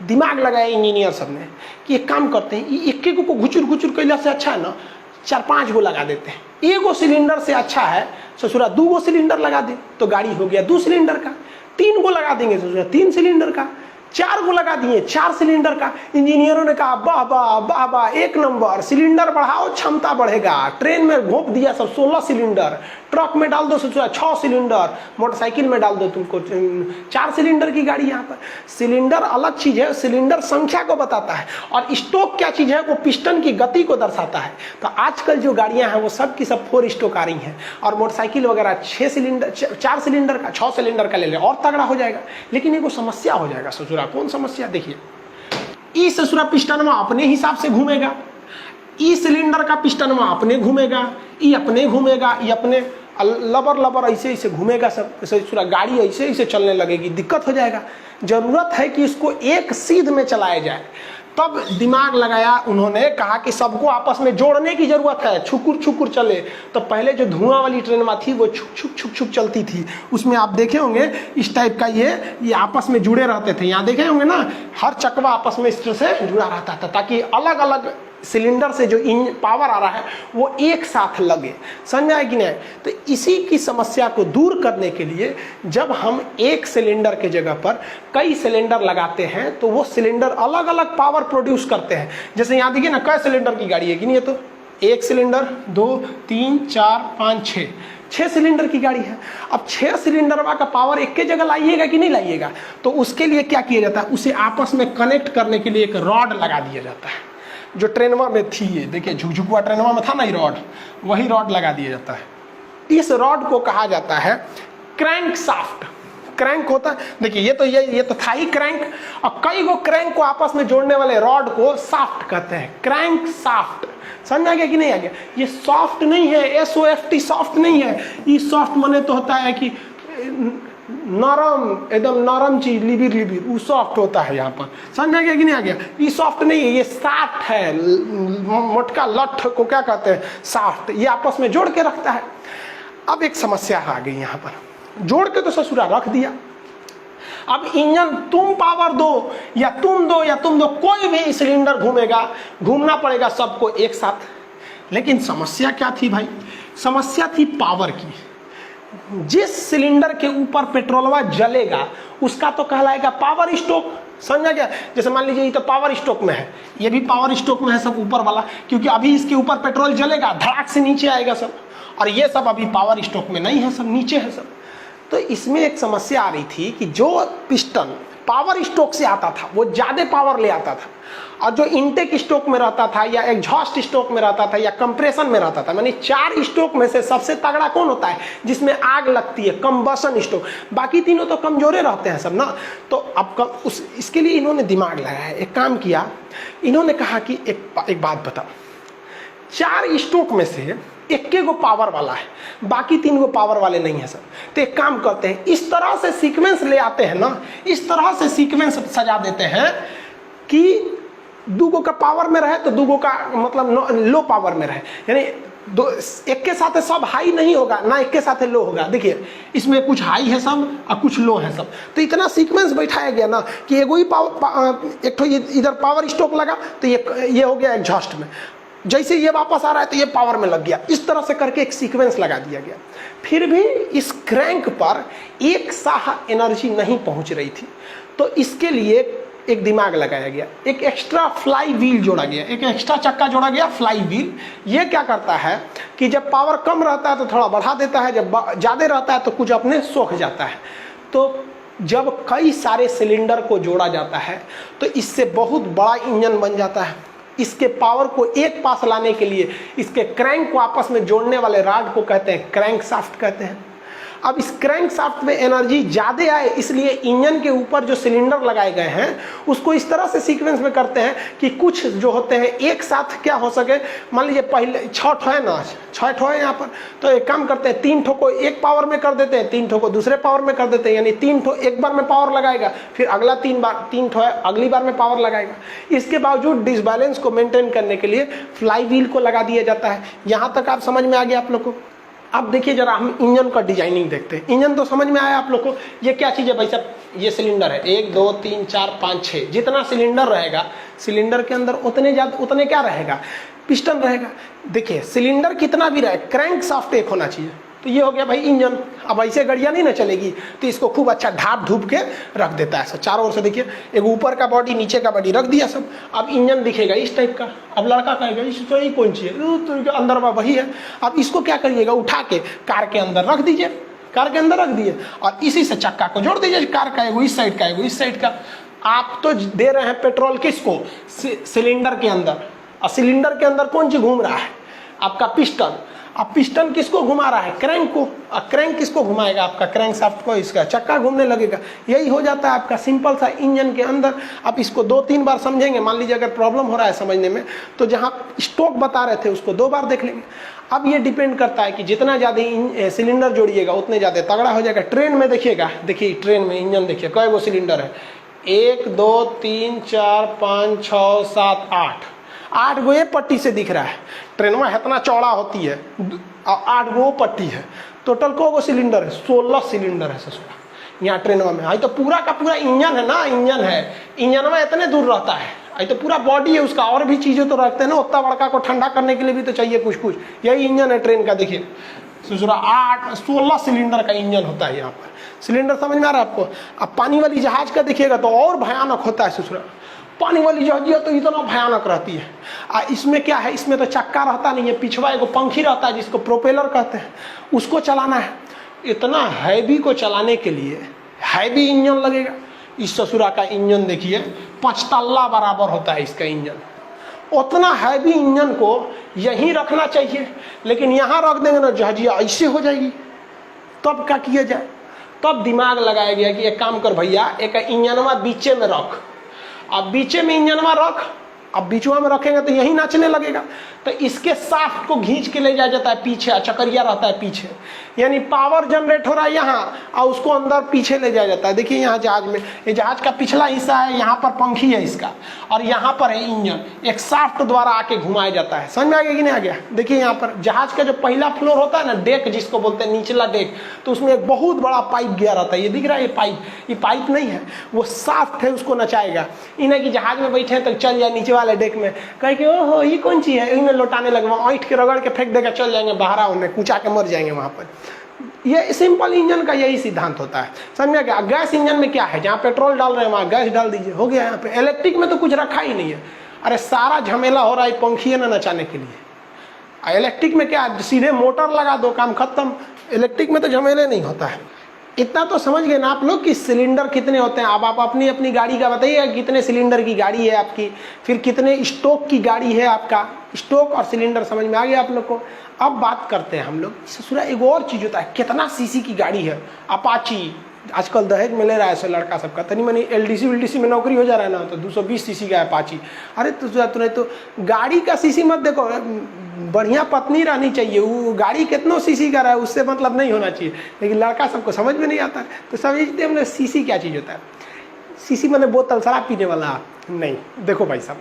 दिमाग लगाया इंजीनियर सब ने कि एक काम करते हैं, एक एक को घुचुर घुचुर कैला से अच्छा है ना 4-5 गो लगा देते हैं। एगो सिलेंडर से अच्छा है ससुरा 2 गो सिलेंडर लगा दे तो गाड़ी हो गया 2 सिलेंडर का। 3 गो लगा देंगे ससुरा 3 सिलेंडर का। 4 को लगा दिए, 4 सिलेंडर का। इंजीनियरों ने कहा वाह वाह वाह वाह, 1 नंबर, सिलेंडर बढ़ाओ क्षमता बढ़ेगा। ट्रेन में घोंप दिया सब 16 सिलेंडर, ट्रक में डाल दो 6 सिलेंडर, मोटरसाइकिल में डाल दो तुमको 4 सिलेंडर की गाड़ी। यहाँ पर सिलेंडर अलग चीज है, सिलेंडर संख्या को बताता है, और स्टोक क्या चीज है, वो पिस्टन की गति को दर्शाता है। तो आजकल जो गाड़ियां हैं वो सब की सब 4 स्टोक आ रही हैं, और मोटरसाइकिल वगैरह 6 सिलेंडर, 4 सिलेंडर का, 6 सिलेंडर का ले ले और तगड़ा हो जाएगा। लेकिन एगो समस्या हो जाएगा ससुरा। कौन समस्या? देखिए, ई ससुरा पिस्टन में अपने हिसाब से घूमेगा, ई सिलेंडर का पिस्टन में अपने घूमेगा, ई अपने घूमेगा, ई अपने लबर लबर ऐसे ऐसे घूमेगा सब, ससुरा गाड़ी ऐसे ऐसे चलने लगेगी, दिक्कत हो जाएगा। जरूरत है कि इसको एक सीध में चलाया जाए। तब दिमाग लगाया उन्होंने, कहा कि सबको आपस में जोड़ने की जरूरत है, छुकुर छुकुर चले। तो पहले जो धुआं वाली ट्रेन में थी वो छुक छुक छुक छुक चलती थी, उसमें आप देखे होंगे इस टाइप का ये आपस में जुड़े रहते थे। यहाँ देखे होंगे ना, हर चकवा आपस में इस तरह से जुड़ा रहता था, ताकि अलग अलग सिलेंडर से जो पावर आ रहा है वो एक साथ लगे। समझ आए कि नहीं? तो इसी की समस्या को दूर करने के लिए जब हम एक सिलेंडर के जगह पर कई सिलेंडर लगाते हैं तो वो सिलेंडर अलग अलग पावर प्रोड्यूस करते हैं। जैसे यहाँ देखिए ना, कई सिलेंडर की गाड़ी है कि नहीं? ये तो 1 सिलेंडर, 2, 3, 4, 5, 6 सिलेंडर की गाड़ी है। अब 6 सिलेंडर का पावर एक के जगह लाइएगा कि नहीं लाइएगा? तो उसके लिए क्या किया जाता है, उसे आपस में कनेक्ट करने के लिए एक रॉड लगा दिया जाता है, जो ट्रेनवा में थी। ये देखिए, झुकझुकुआ ट्रेनवा में था ना, ये रॉड, वही रॉड लगा दिया जाता है। इस रॉड को कहा जाता है क्रैंक साफ्ट। क्रैंक होता है, देखिए ये तो था ही क्रैंक, और कई गो क्रैंक को आपस में जोड़ने वाले रॉड को साफ्ट कहते हैं, क्रैंक साफ्ट। समझ आ गया कि नहीं आ गया? ये सॉफ्ट नहीं है, SOFT सॉफ्ट नहीं है। ये सॉफ्ट माने तो होता है कि नरम, एकदम नरम चीज, लिबिर लिबिर, वो सॉफ्ट होता है। यहाँ पर समझ आ गया कि नहीं आ गया? ये सॉफ्ट नहीं है, ये साफ्ट है। मोटका लठ को क्या कहते हैं? साफ्ट। ये आपस में जोड़ के रखता है। अब एक समस्या आ गई यहाँ पर, जोड़ के तो ससुरा रख दिया। अब इंजन तुम पावर दो या तुम दो या तुम दो, कोई भी सिलेंडर घूमेगा, घूमना पड़ेगा सबको एक साथ। लेकिन समस्या क्या थी भाई? समस्या थी पावर की। जिस सिलेंडर के ऊपर पेट्रोलवा जलेगा उसका तो कहलाएगा पावर स्टोक। समझा गया? जैसे मान लीजिए ये तो पावर स्टोक में है, ये भी पावर स्टोक में है सब ऊपर वाला, क्योंकि अभी इसके ऊपर पेट्रोल जलेगा, धड़ाक से नीचे आएगा सब, और ये सब अभी पावर स्टोक में नहीं है, सब नीचे है सब। तो इसमें एक समस्या आ रही थी कि जो पिस्टन पावर स्टोक से आता था वो ज्यादा पावर ले आता था, और जो इनटेक स्टोक में रहता था या एग्जॉस्ट स्टोक में रहता था या कंप्रेशन में रहता था, मानी 4 स्टोक में से सबसे तगड़ा कौन होता है? जिसमें आग लगती है, कंबशन स्टोक। बाकी तीनों तो कमजोरे रहते हैं सब ना। तो अब इसके लिए इन्होंने दिमाग लगाया, एक काम किया। इन्होंने कहा कि एक बात बताओ, 4 स्टोक में से एक गो पावर वाला है, बाकी 3 गो पावर वाले नहीं है सर। तो एक काम करते हैं, इस तरह से सीक्वेंस ले आते हैं ना, इस तरह से सीक्वेंस सजा देते हैं कि 2 गो का पावर में रहे तो 2 गो का मतलब लो पावर में रहे, यानी एक के साथ सब हाई नहीं होगा ना, एक के साथ लो होगा। देखिए इसमें कुछ हाई है सब और कुछ लो है सब। तो इतना सीक्वेंस बैठाया गया ना कि एगो ही एक तो इधर पावर स्टोक लगा तो ये हो गया एग्जॉस्ट में, जैसे ये वापस आ रहा है तो ये पावर में लग गया। इस तरह से करके एक सीक्वेंस लगा दिया गया। फिर भी इस क्रैंक पर एक साह एनर्जी नहीं पहुंच रही थी, तो इसके लिए एक दिमाग लगाया गया, एक एक्स्ट्रा फ्लाई व्हील जोड़ा गया, एक एक्स्ट्रा चक्का जोड़ा गया, फ्लाई व्हील। ये क्या करता है कि जब पावर कम रहता है तो थोड़ा बढ़ा देता है, जब ज़्यादा रहता है तो कुछ अपने सोख जाता है। तो जब कई सारे सिलेंडर को जोड़ा जाता है तो इससे बहुत बड़ा इंजन बन जाता है। इसके पावर को एक पास लाने के लिए इसके क्रैंक को आपस में जोड़ने वाले रॉड को कहते हैं क्रैंक शाफ्ट कहते हैं। अब इस क्रैंक शाफ्ट में एनर्जी ज़्यादा आए इसलिए इंजन के ऊपर जो सिलेंडर लगाए गए हैं उसको इस तरह से सीक्वेंस में करते हैं कि कुछ जो होते हैं एक साथ क्या हो सके। मान लीजिए पहले 6 ठो है ना, 6 ठो है यहाँ पर, तो एक काम करते हैं 3 ठो को एक पावर में कर देते हैं, 3 ठो को दूसरे पावर में कर देते हैं, यानी 3 ठो एक बार में पावर लगाएगा, फिर अगला 3 ठो है अगली बार में पावर लगाएगा। इसके बावजूद डिसबैलेंस को मेंटेन करने के लिए फ्लाई व्हील को लगा दिया जाता है। यहाँ तक आप समझ में आ गया आप लोग को? अब देखिए जरा हम इंजन का डिजाइनिंग देखते हैं। इंजन तो समझ में आया आप लोग को, ये क्या चीज़ है भाई साहब? ये सिलेंडर है, 1 2 3 4 5 6, जितना सिलेंडर रहेगा सिलेंडर के अंदर उतने क्या रहेगा? पिस्टन रहेगा। देखिए सिलेंडर कितना भी रहे, क्रैंक शाफ्ट एक होना चाहिए। तो ये हो गया भाई इंजन। अब ऐसे गाड़ियाँ नहीं ना चलेगी, तो इसको खूब अच्छा ढाप धूप के रख देता है। चारों ओर से देखिए, एक ऊपर का बॉडी नीचे का बॉडी रख दिया सब। अब इंजन दिखेगा इस टाइप का। अब लड़का कहेगा इसको यही कौन सी है, तो अंदर वही है। अब इसको क्या करिएगा, उठा के कार के अंदर रख दीजिए, कार के अंदर रख दिए और इसी से चक्का को जोड़ दीजिए। कार का एगो इस साइड का, एगो इस साइड का। आप तो दे रहे हैं पेट्रोल किसको, सिलेंडर के अंदर। और सिलेंडर के अंदर कौन सी घूम रहा है, आपका पिस्टन। अब पिस्टन किसको घुमा रहा है, क्रैंक को। और क्रैंक किसको घुमाएगा, आपका क्रैंक शाफ्ट को, इसका चक्का घूमने लगेगा। यही हो जाता है आपका सिंपल सा इंजन के अंदर। आप इसको 2-3 बार समझेंगे, मान लीजिए अगर प्रॉब्लम हो रहा है समझने में, तो जहाँ स्टोक बता रहे थे उसको 2 बार देख लेंगे। अब ये डिपेंड करता है कि जितना ज़्यादा सिलेंडर जोड़िएगा उतने ज़्यादा तगड़ा हो जाएगा। ट्रेन में देखिएगा, देखिए ट्रेन में इंजन देखिए कई गो सिलेंडर है, 1 2 3 4 5 6 7 8 गो ये पट्टी से दिख रहा है। ट्रेन में इतना चौड़ा होती है, 8 गो पट्टी है। टोटल को सिलेंडर है, 16 सिलेंडर है ससुरा यहाँ ट्रेन में। आई तो पूरा का पूरा इंजन है ना, इंजन है, इंजन में इतने दूर रहता है। आई तो पूरा बॉडी है उसका, और भी चीजें तो रखते हैं ना, उतना बड़का को ठंडा करने के लिए भी तो चाहिए कुछ कुछ। यही इंजन है ट्रेन का। देखिए ससुरा 16 सिलेंडर का इंजन होता है यहाँ पर। सिलेंडर समझ में आ रहा है आपको। अब पानी वाली जहाज का देखिएगा तो और भयानक होता है ससुरा। पानी वाली जहाजिया तो इतना भयानक रहती है। इसमें क्या है, इसमें तो चक्का रहता नहीं है, पिछवा एगो पंखी रहता है जिसको प्रोपेलर कहते हैं, उसको चलाना है। इतना हैवी को चलाने के लिए हैवी इंजन लगेगा। इस ससुरा का इंजन देखिए 5 तल्ला बराबर होता है इसका इंजन। उतना हैवी इंजन को यहीं रखना चाहिए, लेकिन यहाँ रख देंगे ना जहाजिया ऐसे हो जाएगी। तब क्या किया जाए, तब दिमाग लगाया गया कि एक काम कर भैया, एक इंजनवा बीचे में रख। अब बीचे में इंजनवा रख, अब बीचवा में रखेंगे तो यही नाचने लगेगा। तो इसके शाफ्ट को खींच के ले जाया जाता है पीछे, चक्रिया रहता है पीछे, यानी पावर जनरेट हो रहा है यहाँ और उसको अंदर पीछे ले जाया जाता है। देखिए यहाँ जहाज में, ये जहाज का पिछला हिस्सा है, यहाँ पर पंखी है इसका और यहाँ पर है इंजन। एक शाफ्ट द्वारा आके घुमाया जाता है। समझ में आ गया कि नहीं आ गया। देखिए यहाँ पर जहाज का जो पहला फ्लोर होता है ना, डेक जिसको बोलते हैं, निचला डेक, तो उसमें एक बहुत बड़ा पाइप गया रहता है। ये दिख रहा है, ये पाइप नहीं है, वो शाफ्ट है, उसको नचाएगा। इन्हें कि जहाज में बैठे तो चल जाए नीचे वाले डेक में, कहे कि ओहो ये कौन चीज है, इनमें लौटाने लगे, वहाँ ऐंठ के रगड़ के फेंक देकर चल जाएंगे बाहर, उन्हें कुचा के मर जाएंगे वहाँ पर। ये सिंपल इंजन का यही सिद्धांत होता है। समझ गया। गैस इंजन में क्या है, जहाँ पेट्रोल डाल रहे हैं वहाँ गैस डाल दीजिए, हो गया। यहाँ पे इलेक्ट्रिक में तो कुछ रखा ही नहीं है। अरे सारा झमेला हो रहा है पंखी ना नचाने के लिए। इलेक्ट्रिक में क्या, सीधे मोटर लगा दो, काम खत्म। इलेक्ट्रिक में तो झमेले नहीं होता है। इतना तो समझ गए ना आप लोग कि सिलेंडर कितने होते हैं। अब आप अपनी अपनी गाड़ी का बताइए, कितने सिलेंडर की गाड़ी है आपकी, फिर कितने स्टोक की गाड़ी है आपका। स्टोक और सिलेंडर समझ में आ गया आप लोग को। अब बात करते हैं हम लोग ससुरा, एक और चीज होता है, कितना सीसी की गाड़ी है। अपाची आजकल दहेज में ले रहा है लड़का सबका, तनी मनी LDC में नौकरी हो जा रहा है ना, तो 220 सीसी का अपाची। अरे तो गाड़ी का सीसी मत देखो, बढ़िया पत्नी रहनी चाहिए। वो गाड़ी कितनों सीसी का रहा है उससे मतलब नहीं होना चाहिए, लेकिन लड़का सबको समझ में नहीं आता है। तो समझते हमने सीसी क्या चीज़ होता है। सीसी मैंने बोतल शराब पीने वाला नहीं। देखो भाई साहब,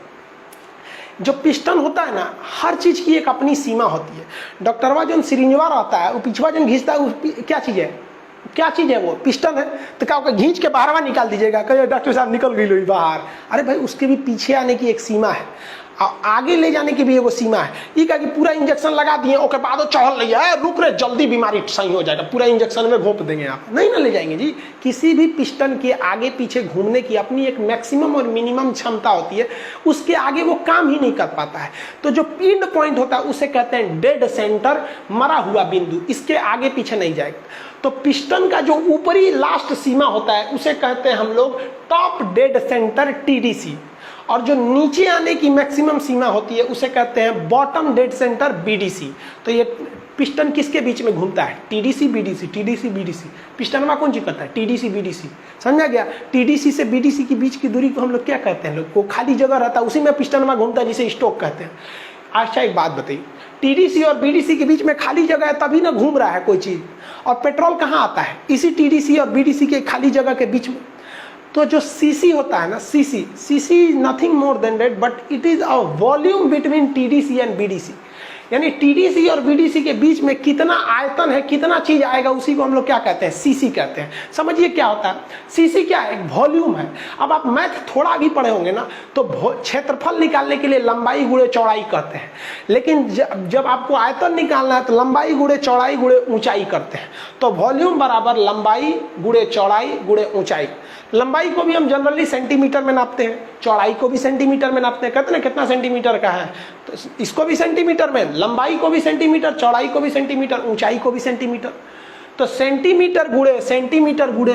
जो पिस्टन होता है ना, हर चीज की एक अपनी सीमा होती है। डॉक्टरवा जो सिरिंजवा रहता है, वो पिछवा जो घींचता है, क्या चीज है, क्या चीज है, वो पिस्टन है। तो क्या घींच के बाहरवा निकाल दीजिएगा, कहिए डॉक्टर साहब निकल गई लो बाहर। अरे भाई, उसके भी पीछे आने की एक सीमा है और आगे ले जाने की भी एगो सीमा है। ये क्या कि पूरा इंजेक्शन लगा दिए, ओके बाद वो चढ़ रही है, रुक रहे, जल्दी बीमारी सही हो जाएगा, पूरा इंजेक्शन में घोंप देंगे आप, नहीं ना ले जाएंगे जी। किसी भी पिस्टन के आगे पीछे घूमने की अपनी एक मैक्सिमम और मिनिमम क्षमता होती है, उसके आगे वो काम ही नहीं कर पाता है। तो जो एंड पॉइंट होता है उसे कहते हैं डेड सेंटर, मरा हुआ बिंदु, इसके आगे पीछे नहीं जाएगा। तो पिस्टन का जो ऊपरी लास्ट सीमा होता है उसे कहते हैं हम लोग टॉप डेड सेंटर, TDC। और जो नीचे आने की मैक्सिमम सीमा होती है उसे कहते हैं बॉटम डेड सेंटर, BDC। तो ये पिस्टन किसके बीच में घूमता है, TDC BDC, TDC BDC। Piston में कौन चीज करता है, TDC BDC। समझा गया। TDC से BDC की बीच की दूरी को हम लोग क्या कहते हैं, लोग को खाली जगह रहता है, उसी में पिस्टन में घूमता है, जिसे स्टोक कहते हैं। अच्छा एक बात बताइए, TDC और BDC के बीच में खाली जगह है तभी ना घूम रहा है कोई चीज। और पेट्रोल कहाँ आता है, इसी TDC और BDC के खाली जगह के बीच में। तो जो सीसी होता है ना, CC nothing more than that, but it is a volume between TDC and BDC। यानी टीडीसी और बीडीसी के बीच में कितना आयतन है, कितना चीज आएगा, उसी को हम लोग क्या कहते हैं, सीसी कहते हैं। समझिए क्या होता है सीसी, क्या है, एक वॉल्यूम है। अब आप मैथ थोड़ा भी पढ़े होंगे ना, तो क्षेत्रफल निकालने के लिए लंबाई गुणे चौड़ाई कहते हैं, लेकिन जब आपको आयतन निकालना है तो लंबाई गुणे चौड़ाई गुणे ऊंचाई करते हैं। तो वॉल्यूम बराबर लंबाई गुणे चौड़ाई गुणे ऊंचाई। लंबाई को भी हम जनरली सेंटीमीटर में नापते हैं, चौड़ाई को भी सेंटीमीटर में नापते हैं। कहते हैं कितना सेंटीमीटर का है, तो इसको भी सेंटीमीटर में, लंबाई को भी सेंटीमीटर, चौड़ाई को भी सेंटीमीटर, ऊंचाई को भी सेंटीमीटर। तो सेंटीमीटर गुणे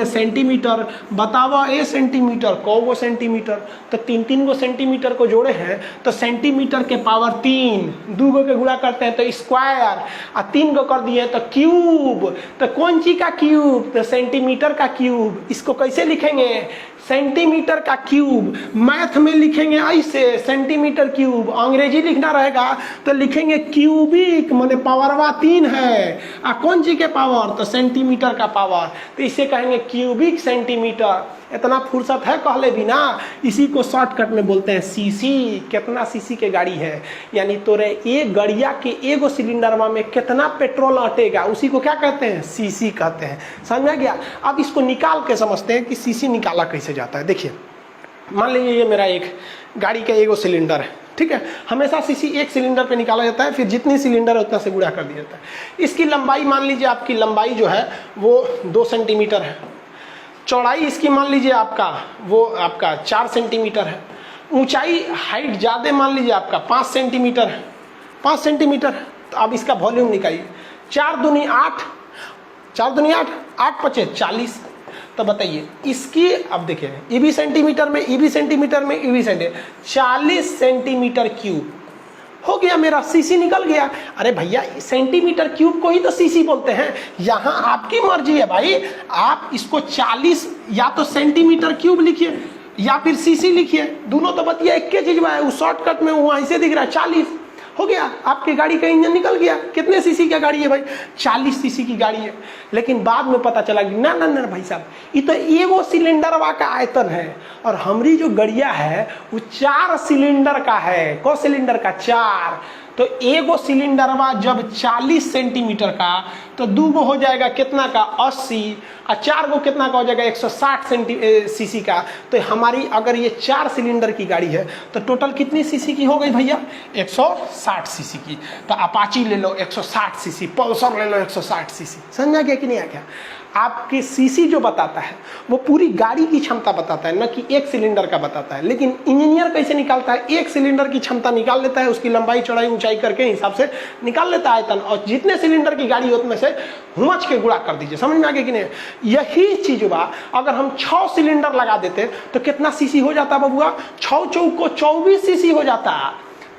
सेंटीमीटर, बतावा ए सेंटीमीटर को सेंटीमीटर, तो तीन तीन गो सेंटीमीटर को जोड़े हैं तो सेंटीमीटर के पावर 3, 2 गो के गुणा करते हैं तो स्क्वायर, और 3 गो कर दिए तो क्यूब। तो कौन सी का क्यूब, तो सेंटीमीटर का क्यूब। इसको कैसे लिखेंगे, सेंटीमीटर का क्यूब। मैथ में लिखेंगे ऐसे सेंटीमीटर क्यूब, अंग्रेजी लिखना रहेगा तो लिखेंगे क्यूबिक, माने पावरवा 3 है, और कौन सी के पावर, तो सेंटीमीटर का पावर, तो इसे कहेंगे क्यूबिक सेंटीमीटर। इतना फुर्सत है कहले भी ना, इसी को शॉर्टकट में बोलते हैं सीसी। कितना सीसी के गाड़ी है, यानी तोरे एक गड़िया के एगो सिलेंडरवा में कितना पेट्रोल अटेगा, उसी को क्या कहते हैं, सीसी कहते हैं। समझ गया। अब इसको निकाल के समझते हैं कि सीसी निकाला कैसे जाता है। देखिए, मान लीजिए ये मेरा एक गाड़ी का एगो सिलेंडर है, ठीक है। हमेशा सीसी एक सिलेंडर पे निकाला जाता है, फिर जितनी सिलेंडर है उतना से गुणा कर दिया जाता है। इसकी लंबाई मान लीजिए, आपकी लंबाई जो है वो 2 सेंटीमीटर है, चौड़ाई इसकी मान लीजिए आपका 4 सेंटीमीटर है, ऊंचाई हाइट ज़्यादा मान लीजिए आपका 5 सेंटीमीटर है, 5 सेंटीमीटर। तो अब इसका वॉल्यूम निकालिए, 4 दूनी 8, 4 दूनी 8, 8 पचे 40। तो बताइए इसकी, अब देखिए ये भी सेंटीमीटर में, ये भी सेंटीमीटर में, ये भी सेंटीमीटर, 40 सेंटीमीटर क्यूब हो गया मेरा, सीसी निकल गया। अरे भैया सेंटीमीटर क्यूब को ही तो सीसी बोलते हैं। यहाँ आपकी मर्जी है भाई, आप इसको 40 या तो सेंटीमीटर क्यूब लिखिए या फिर सीसी लिखिए, दोनों तो बतिया एक के चीज में है। उस शॉर्टकट में वहाँ ऐसे दिख रहा है 40, हो गया, आपकी गाड़ी का इंजन निकल गया। कितने सीसी की गाड़ी है भाई, 40 सीसी की गाड़ी है। लेकिन बाद में पता चला कि ना ना ना भाई साहब, ये तो एगो सिलेंडरवा का आयतन है, और हमारी जो गड़िया है वो 4 सिलेंडर का है। कौ सिलेंडर का, 4। तो एगो सिलेंडरवा जब 40 सेंटीमीटर का, तो 2 गो हो जाएगा कितना का, 80, और 4 गो कितना का हो जाएगा, 160 सीसी का। तो हमारी अगर ये 4 सिलेंडर की गाड़ी है तो टोटल कितनी सीसी की हो गई भैया, 160 सीसी की। तो अपाची ले लो 160 सीसी, पल्सर ले लो 160 सीसी। समझा गया कि नहीं आ गया। आपकी सीसी जो बताता है वो पूरी गाड़ी की क्षमता बताता है, न कि एक सिलेंडर का बताता है। लेकिन इंजीनियर कैसे निकालता है, एक सिलेंडर की क्षमता निकाल लेता है, उसकी लंबाई चौड़ाई ऊंचाई करके हिसाब से निकाल लेता है आयतन, और जितने सिलेंडर की गाड़ी होती में से हुमच के गुणा कर दीजिए। समझ में आ गया कि नहीं। यही चीज बा, अगर हम 6 सिलेंडर लगा देते तो कितना सीसी हो जाता बबुआ, 6 चौक को 24 सीसी हो जाता,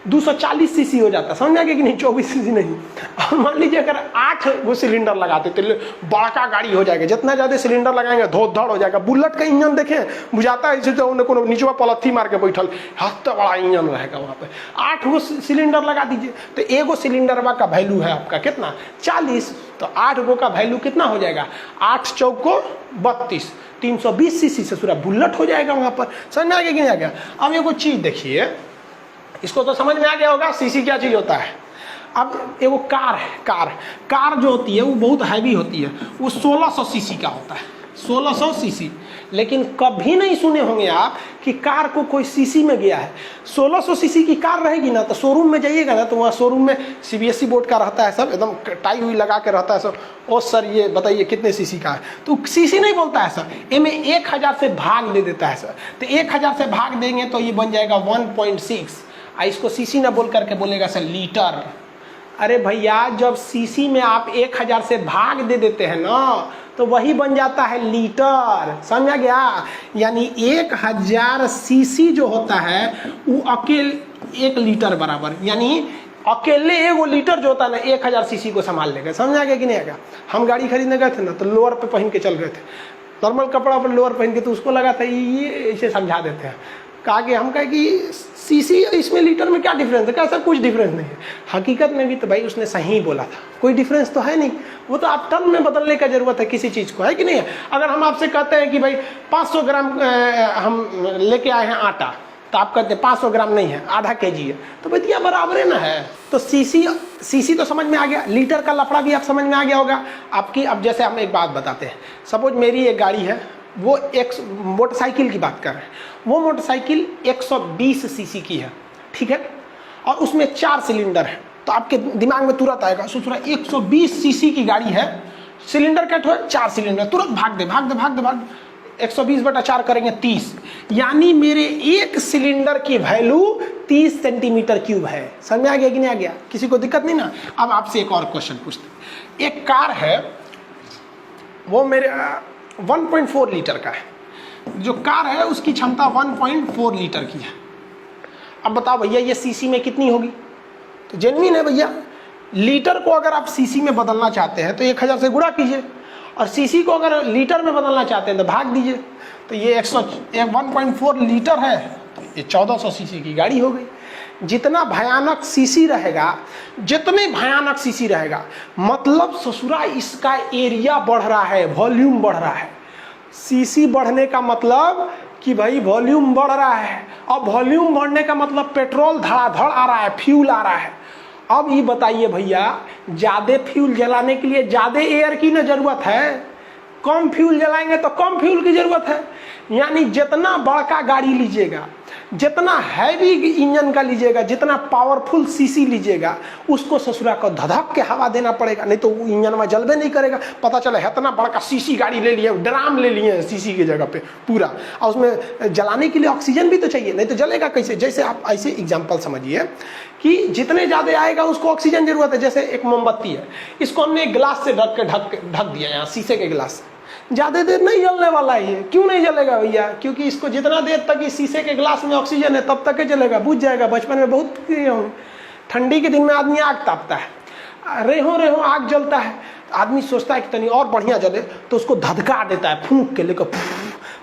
240 सीसी हो जाता। समझ में आ गया कि नहीं, 24 सीसी नहीं। और मान लीजिए अगर 8 गो सिलेंडर लगाते तो बड़का गाड़ी हो जाएगा। जितना ज्यादा सिलेंडर लगाएंगे धोध धड़ हो जाएगा। बुलेट का इंजन देखें, बुझाता है इसे तो को नीचवा पलथी मार के बैठल, हफ्ता बड़ा इंजन रहेगा वहाँ पे। 8 गो सिलेंडर लगा दीजिए तो एगो सिलेंडर का वैल्यू है आपका कितना, 40। तो 8 गो का वैल्यू कितना हो जाएगा, 8 चौक को 32, 320 सीसी से पूरा बुलेट हो जाएगा वहाँ पर। समझ में आ गया कि नहीं आ गया। अब एगो चीज देखिए, इसको तो समझ में आ गया होगा सीसी क्या चीज होता है। अब एगो कार है, कार जो होती है वो बहुत हैवी होती है, वो 1600 सीसी का होता है, 1600 सीसी। लेकिन कभी नहीं सुने होंगे आप कि कार को कोई सीसी में गया है। 1600 सीसी की कार रहेगी ना, तो शोरूम में जाइएगा ना, तो वहाँ शोरूम में सीबीएसई बोर्ड का रहता है, सब एकदम टाई हुई लगा के रहता है सब। ओ सर ये बताइए कितने सीसी का है, तो सीसी नहीं बोलता है सर, इनमें 1000 से भाग दे देता है सर। तो 1000 से भाग देंगे तो ये बन जाएगा 1.6। इसको सीसी ना बोल करके बोलेगा सर लीटर। अरे भैया जब सीसी में आप 1000 से भाग दे देते हैं ना, तो वही बन जाता है लीटर। समझा गया। यानी 1000 सीसी जो होता है वो अकेले 1 लीटर बराबर, यानी अकेले एगो लीटर जो होता है ना 1000 सीसी को संभाल लेगा। समझा गया कि नहीं आएगा। हम गाड़ी खरीदने गए थे ना, तो लोअर पे पहन के चल रहे थे, नॉर्मल कपड़ा पर लोअर पहन के, तो उसको लगा था ये ऐसे समझा देते हैं। कहा कि हम कहे कि सीसी इसमें लीटर में क्या डिफरेंस है, कैसा कुछ डिफरेंस नहीं है। हकीकत में भी तो भाई उसने सही ही बोला था, कोई डिफरेंस तो है नहीं। वो तो आप टन में बदलने का जरूरत है किसी चीज़ को, है कि नहीं है। अगर हम आपसे कहते हैं कि भाई 500 ग्राम हम लेके आए हैं आटा, तो आप कहते हैं 500 ग्राम नहीं है, आधा केजी है, तो भैया बराबर ना है। तो सीसी तो समझ में आ गया, लीटर का लफड़ा भी आप समझ में आ गया होगा आपकी। अब जैसे हम एक बात बताते हैं, सपोज मेरी एक गाड़ी है, वो एक मोटरसाइकिल की बात कर रहे हैं, वो मोटरसाइकिल 120 सीसी की है, ठीक है, और उसमें 4 सिलेंडर है। तो आपके दिमाग में तुरंत आएगा, सोच रहा 120 सीसी की गाड़ी है, सिलेंडर कट हो 4 सिलेंडर, तुरंत भाग दे 120/4 करेंगे 30, यानी मेरे एक सिलेंडर की वैल्यू 30 सेंटीमीटर क्यूब है। समझ में आ गया कि नहीं आ गया? किसी को दिक्कत नहीं ना? अब आपसे एक और क्वेश्चन पूछते हैं। एक कार है, वो मेरे 1.4 लीटर का है, जो कार है उसकी क्षमता 1.4 लीटर की है। अब बताओ भैया ये सीसी में कितनी होगी? तो जेन्युइन है भैया, लीटर को अगर आप सीसी में बदलना चाहते हैं तो 1000 से गुणा कीजिए, और सीसी को अगर लीटर में बदलना चाहते हैं तो भाग दीजिए। तो ये 1.4 लीटर है, तो ये 1400 सीसी की गाड़ी हो गई। जितना भयानक सीसी रहेगा, जितने भयानक सीसी रहेगा, मतलब ससुरा इसका एरिया बढ़ रहा है, वॉल्यूम बढ़ रहा है। सीसी बढ़ने का मतलब कि भाई वॉल्यूम बढ़ रहा है, और वॉल्यूम बढ़ने का मतलब पेट्रोल धड़ाधड़ आ रहा है, फ्यूल आ रहा है। अब ये बताइए भैया, ज़्यादा फ्यूल जलाने के लिए ज़्यादा एयर की ना जरूरत है, कम फ्यूल जलाएंगे तो कम फ्यूल की जरूरत है। यानी जितना बड़का गाड़ी लीजिएगा, जितना हैवी इंजन का लीजिएगा, जितना पावरफुल सीसी लीजिएगा, उसको ससुरा को धधक के हवा देना पड़ेगा, नहीं तो वो इंजन में जलबे नहीं करेगा। पता चला इतना बड़का सीसी गाड़ी ले लिए, ड्राम ले लिए सीसी की जगह पे पूरा, और उसमें जलाने के लिए ऑक्सीजन भी तो चाहिए, नहीं तो जलेगा कैसे? जैसे आप ऐसे एग्जाम्पल समझिए कि जितने ज़्यादा आएगा उसको ऑक्सीजन जरूरत है। जैसे एक मोमबत्ती है, इसको हमने एक गिलास से ढक दिया, यहाँ शीशे के गिलास से, ज़्यादा देर नहीं जलने वाला है ये। क्यों नहीं जलेगा भैया? क्योंकि इसको जितना देर तक इस शीशे के गिलास में ऑक्सीजन है तब तक ही जलेगा, बुझ जाएगा। बचपन में बहुत किए होंगे, ठंडी के दिन में आदमी आग तापता है, रेहो आग जलता है, आदमी सोचता है कि तनी और बढ़िया जले, तो उसको धधका देता है, फूंक के लेकर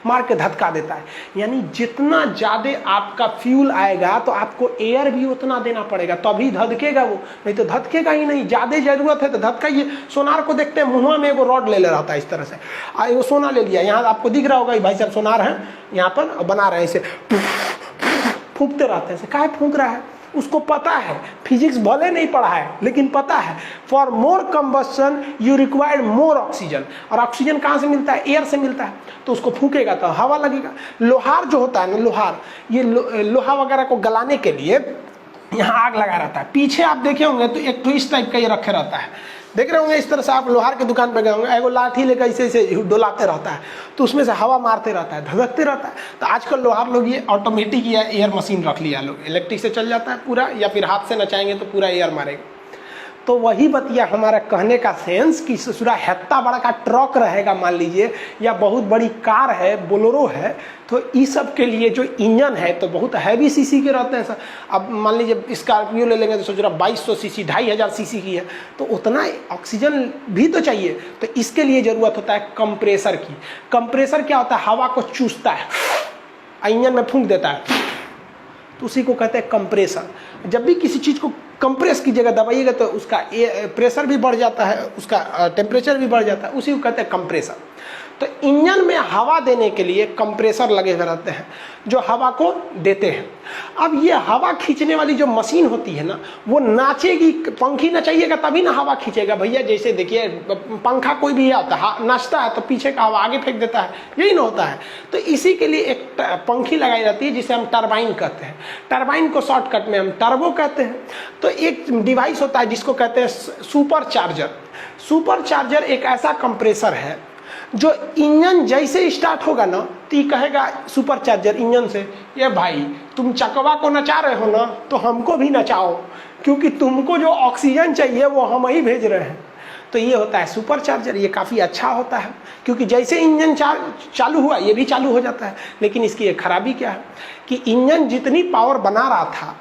मार के धधका देता है। यानी जितना ज़्यादा आपका फ्यूल आएगा तो आपको एयर भी उतना देना पड़ेगा, तभी धधकेगा वो, नहीं तो धधकेगा ही नहीं। ज़्यादा जरूरत है तो धधकाइए। सोनार को देखते हैं, मुँह में वो रॉड ले रहता है इस तरह से, वो सोना ले लिया, यहाँ आपको दिख रहा होगा भाई साहब सोनार है, यहाँ पर बना रहे हैं, इसे फूंकते रहते हैं। काहे फूंक रहा है? उसको पता है, फिजिक्स भले नहीं पढ़ा है लेकिन पता है, for more combustion you required more oxygen. और ऑक्सीजन कहाँ से मिलता है? एयर से मिलता है। तो उसको फूकेगा तो हवा लगेगा। लोहार जो होता है ना, लोहार, ये लोहा वगैरह को गलाने के लिए यहाँ आग लगा रहता है। पीछे आप देखे होंगे तो एक तो इस टाइप का ये रखे रहता है, देख रहे होंगे इस तरह से। आप लोहार की दुकान पर गए होंगे, एगो लाठी लेकर ऐसे डोलाते रहता है, तो उसमें से हवा मारते रहता है, धधकते रहता है। तो आजकल लोहार लोग ये ऑटोमेटिक या एयर मशीन रख लिया लोग, इलेक्ट्रिक से चल जाता है पूरा, या फिर हाथ से नचाएंगे तो पूरा एयर मारेगा। तो वही बतिया हमारा कहने का सेंस कि ससुरा हेत्ता बड़ा का ट्रक रहेगा मान लीजिए, या बहुत बड़ी कार है, बोलेरो है, तो इस सब के लिए जो इंजन है तो बहुत हैवी सीसी के रहते हैं सर। अब मान लीजिए स्कॉर्पियो ले लेंगे तो सोच रहा 2200 सीसी, 2500 सीसी की है, तो उतना ऑक्सीजन भी तो चाहिए। तो इसके लिए ज़रूरत होता है कंप्रेसर की। कंप्रेसर क्या होता है? हवा को चूसता है, इंजन में फूंक देता है, तो उसी को कहते हैं कंप्रेसर। जब भी किसी चीज़ को कंप्रेस की जगह दबाइएगा तो उसका प्रेशर भी बढ़ जाता है, उसका टेम्परेचर भी बढ़ जाता है, उसी को कहते हैं कंप्रेसर। तो इंजन में हवा देने के लिए कंप्रेसर लगे हुए रहते हैं जो हवा को देते हैं। अब ये हवा खींचने वाली जो मशीन होती है ना, वो नाचेगी, पंखी नचाइएगा तभी ना हवा खींचेगा भैया। जैसे देखिए पंखा कोई भी आता है, नाचता है तो पीछे का हवा आगे फेंक देता है, यही ना होता है। तो इसी के लिए एक पंखी लगाई जाती है जिसे हम टरबाइन कहते हैं। टरबाइन को शॉर्टकट में हम टर्बो कहते हैं। तो एक डिवाइस होता है जिसको कहते हैं सुपर चार्जर। सुपर चार्जर एक ऐसा कंप्रेसर है जो इंजन जैसे स्टार्ट होगा ना तो कहेगा सुपर चार्जर इंजन से, ये भाई तुम चकवा को नचा रहे हो ना, तो हमको भी नचाओ, क्योंकि तुमको जो ऑक्सीजन चाहिए वो हम ही भेज रहे हैं। तो ये होता है सुपर चार्जर। ये काफ़ी अच्छा होता है क्योंकि जैसे इंजन चालू हुआ ये भी चालू हो जाता है। लेकिन इसकी एक खराबी क्या है कि इंजन जितनी पावर बना रहा था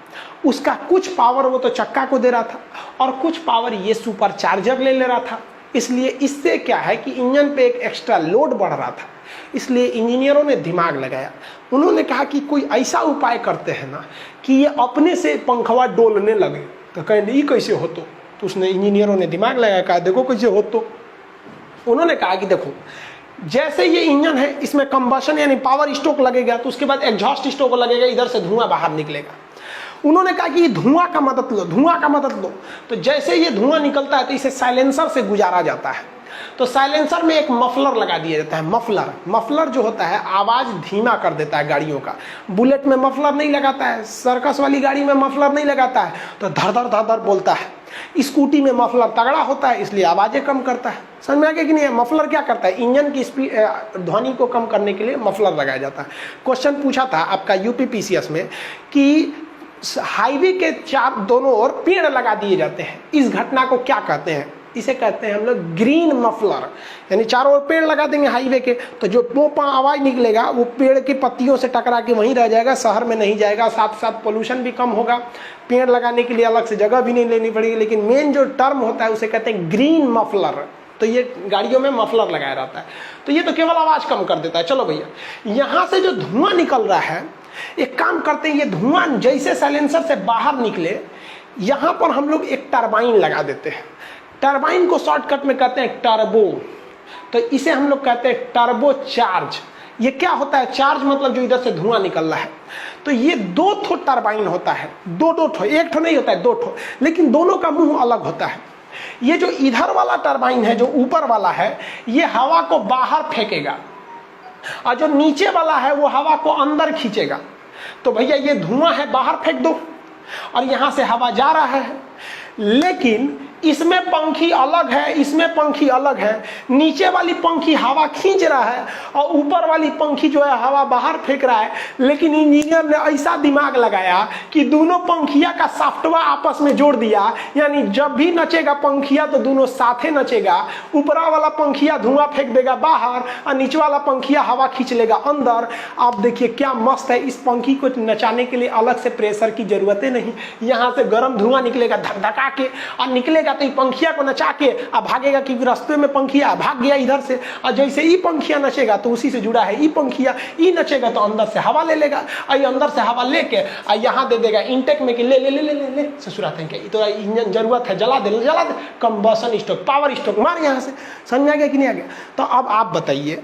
उसका कुछ पावर वो तो चक्का को दे रहा था और कुछ पावर ये सुपर चार्जर ले रहा था। इसलिए इससे क्या है कि इंजन पे एक एक्स्ट्रा लोड बढ़ रहा था। इसलिए इंजीनियरों ने दिमाग लगाया, उन्होंने कहा कि कोई ऐसा उपाय करते हैं ना कि ये अपने से पंखवा डोलने लगे। तो कहें ये कैसे हो? तो उसने इंजीनियरों ने दिमाग लगाया, कहा देखो कैसे हो। तो उन्होंने कहा कि देखो जैसे ये इंजन है, इसमें कंबशन यानी पावर स्ट्रोक लगेगा, तो उसके बाद एग्जॉस्ट स्ट्रोक लगेगा, इधर से धुआं बाहर निकलेगा। उन्होंने कहा कि धुआं का मदद लो, धुआं का मदद लो। तो जैसे ये धुआं निकलता है तो इसे साइलेंसर से गुजारा जाता है। तो साइलेंसर में एक मफलर लगा दिया जाता है। मफलर जो होता है आवाज धीमा कर देता है गाड़ियों का। बुलेट में मफलर नहीं लगाता है, सर्कस वाली गाड़ी में मफलर नहीं लगाता है, तो धर धर बोलता है। स्कूटी में मफलर तगड़ा होता है, इसलिए आवाजें कम करता है। समझ में आ गया कि नहीं? मफलर क्या करता है? इंजन की स्पीड, ध्वनि को कम करने के लिए मफलर लगाया जाता है। क्वेश्चन पूछा था आपका यूपीपीसीएस में कि हाईवे के दोनों ओर पेड़ लगा दिए जाते हैं, इस घटना को क्या कहते हैं? इसे कहते हैं हम लोग ग्रीन मफलर। यानी चारों ओर पेड़ लगा देंगे हाईवे के, तो जो पोपा आवाज निकलेगा वो पेड़ की पत्तियों से टकरा के वहीं रह जाएगा, शहर में नहीं जाएगा। साथ साथ पोल्यूशन भी कम होगा, पेड़ लगाने के लिए अलग से जगह भी नहीं लेनी पड़ेगी। लेकिन मेन जो टर्म होता है उसे कहते हैं ग्रीन मफलर। तो ये गाड़ियों में मफलर लगाया रहता है। तो ये तो केवल आवाज कम कर देता है। चलो भैया, यहां से जो धुआं निकल रहा है, एक काम करते हैं, ये धुआं जैसे साइलेंसर से बाहर निकले, यहां पर हम लोग एक टरबाइन लगा देते हैं। टरबाइन को शॉर्टकट में कहते हैं टर्बो। तो इसे हम लोग कहते हैं टर्बो चार्ज। ये क्या होता है? चार्ज मतलब जो इधर से धुआं निकल रहा है। तो ये 2 ठो टरबाइन होता है, 2 ठो, 1 ठो नहीं होता है, 2 ठो, लेकिन दोनों का मुंह अलग होता है। ये जो इधर वाला टरबाइन है, जो ऊपर वाला है, ये हवा को बाहर फेंकेगा, और जो नीचे वाला है वो हवा को अंदर खींचेगा। तो भैया ये धुआं है, बाहर फेंक दो, और यहां से हवा जा रहा है। लेकिन इसमें पंखी अलग है, इसमें पंखी अलग है। नीचे वाली पंखी हवा खींच रहा है और ऊपर वाली पंखी जो है हवा बाहर फेंक रहा है। लेकिन इंजीनियर ने ऐसा दिमाग लगाया कि दोनों पंखिया का सॉफ्टवेयर आपस में जोड़ दिया, यानी जब भी नचेगा पंखिया तो दोनों साथे नचेगा। ऊपरा वाला पंखिया धुआं फेंक देगा बाहर और नीचे वाला पंखिया हवा खींच लेगा अंदर। आप देखिए क्या मस्त है। इस पंखी को नचाने के लिए अलग से प्रेशर की जरूरत नहीं। यहाँ से गर्म धुआं निकलेगा धक धका के, और निकलेगा तो ये पंखिया को नचा के अब भागेगा, क्योंकि रास्ते में पंखिया भाग गया इधर से। और जैसे ई पंखिया नचेगा तो उसी से जुड़ा है ई पंखिया, ई नचेगा तो अंदर से हवा ले लेगा, और अंदर से हवा लेके और यहाँ दे देगा इनटेक में कि ले ले ले ले ले, ले। ससुराते हैं कि तो इंजन जरूरत है, जला दे कंबशन स्ट्रोक, पावर स्ट्रोक मार यहाँ से। समझ आ गया कि नहीं आ गया? तो अब आप बताइए,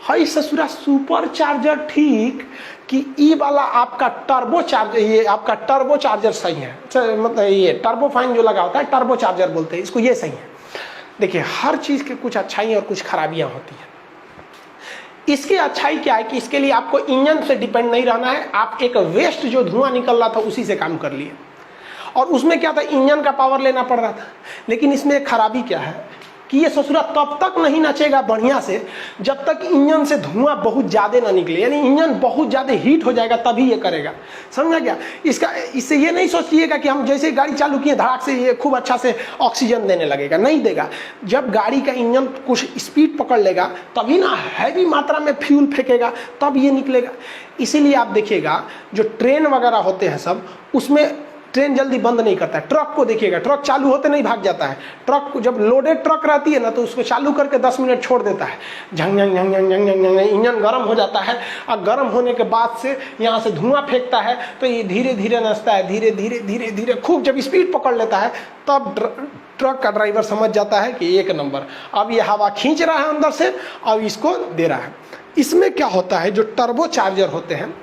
हाई ससुरा सुपर चार्जर ठीक कि ई वाला आपका टर्बो चार्जर, ये आपका टर्बो चार्जर सही है? मतलब ये टर्बो फाइन जो लगा होता है टर्बो चार्जर बोलते हैं इसको, ये सही है। देखिए हर चीज के कुछ अच्छाई और कुछ खराबियां होती हैं। इसकी अच्छाई क्या है कि इसके लिए आपको इंजन से डिपेंड नहीं रहना है। आप एक वेस्ट जो धुआं निकल रहा था उसी से काम कर लिए, और उसमें क्या था, इंजन का पावर लेना पड़ रहा था। लेकिन इसमें एक खराबी क्या है कि ये ससुरा तब तक नहीं नचेगा बढ़िया से जब तक इंजन से धुआं बहुत ज़्यादा ना निकले। यानी इंजन बहुत ज़्यादा हीट हो जाएगा तभी ये करेगा। समझा क्या? इससे ये नहीं सोचिएगा कि हम जैसे गाड़ी चालू किए धड़ाक से ये खूब अच्छा से ऑक्सीजन देने लगेगा, नहीं देगा। जब गाड़ी का इंजन कुछ स्पीड पकड़ लेगा तभी ना हैवी मात्रा में फ्यूल फेंकेगा, तब ये निकलेगा। इसीलिए आप देखिएगा जो ट्रेन वगैरह होते हैं सब, उसमें ट्रेन जल्दी बंद नहीं करता है। ट्रक को देखिएगा, ट्रक चालू होते नहीं भाग जाता है। ट्रक जब लोडेड ट्रक रहती है ना तो उसको चालू करके 10 मिनट छोड़ देता है, झंग झंग झंग झंग झंग झंग, इंजन गर्म हो जाता है, और गर्म होने के बाद से यहाँ से धुआं फेंकता है, तो ये धीरे धीरे नचता है, धीरे धीरे धीरे धीरे खूब जब स्पीड पकड़ लेता है तब ट्रक का ड्राइवर समझ जाता है कि एक नंबर, अब ये हवा खींच रहा है अंदर से, अब इसको दे रहा है। इसमें क्या होता है, जो टर्बो चार्जर होते हैं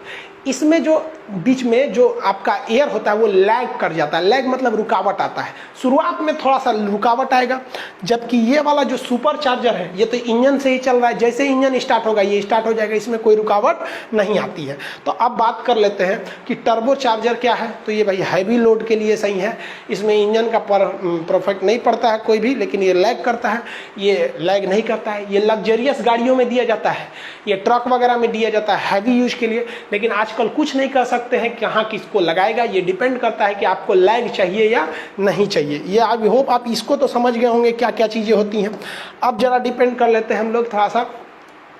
इसमें जो बीच में जो आपका एयर होता है वो लैग कर जाता है। लैग मतलब रुकावट आता है, शुरुआत में थोड़ा सा रुकावट आएगा। जबकि ये वाला जो सुपर चार्जर है ये तो इंजन से ही चल रहा है, जैसे इंजन स्टार्ट होगा ये स्टार्ट हो जाएगा, इसमें कोई रुकावट नहीं आती है। तो अब बात कर लेते हैं कि टर्बो चार्जर क्या है। तो ये भाई हैवी लोड के लिए सही है, इसमें इंजन का परफेक्ट नहीं पड़ता है कोई भी, लेकिन ये लैग करता है, ये लैग नहीं करता है। ये लग्जरियस गाड़ियों में दिया जाता है, ये ट्रक वगैरह में दिया जाता है हैवी यूज के लिए। लेकिन आजकल कुछ नहीं कर सकते हैं कहाँ किसको लगाएगा, ये डिपेंड करता है कि आपको लैग चाहिए या नहीं चाहिए। ये आई होप आप इसको तो समझ गए होंगे क्या क्या चीज़ें होती हैं। अब जरा डिपेंड कर लेते हैं हम लोग थोड़ा सा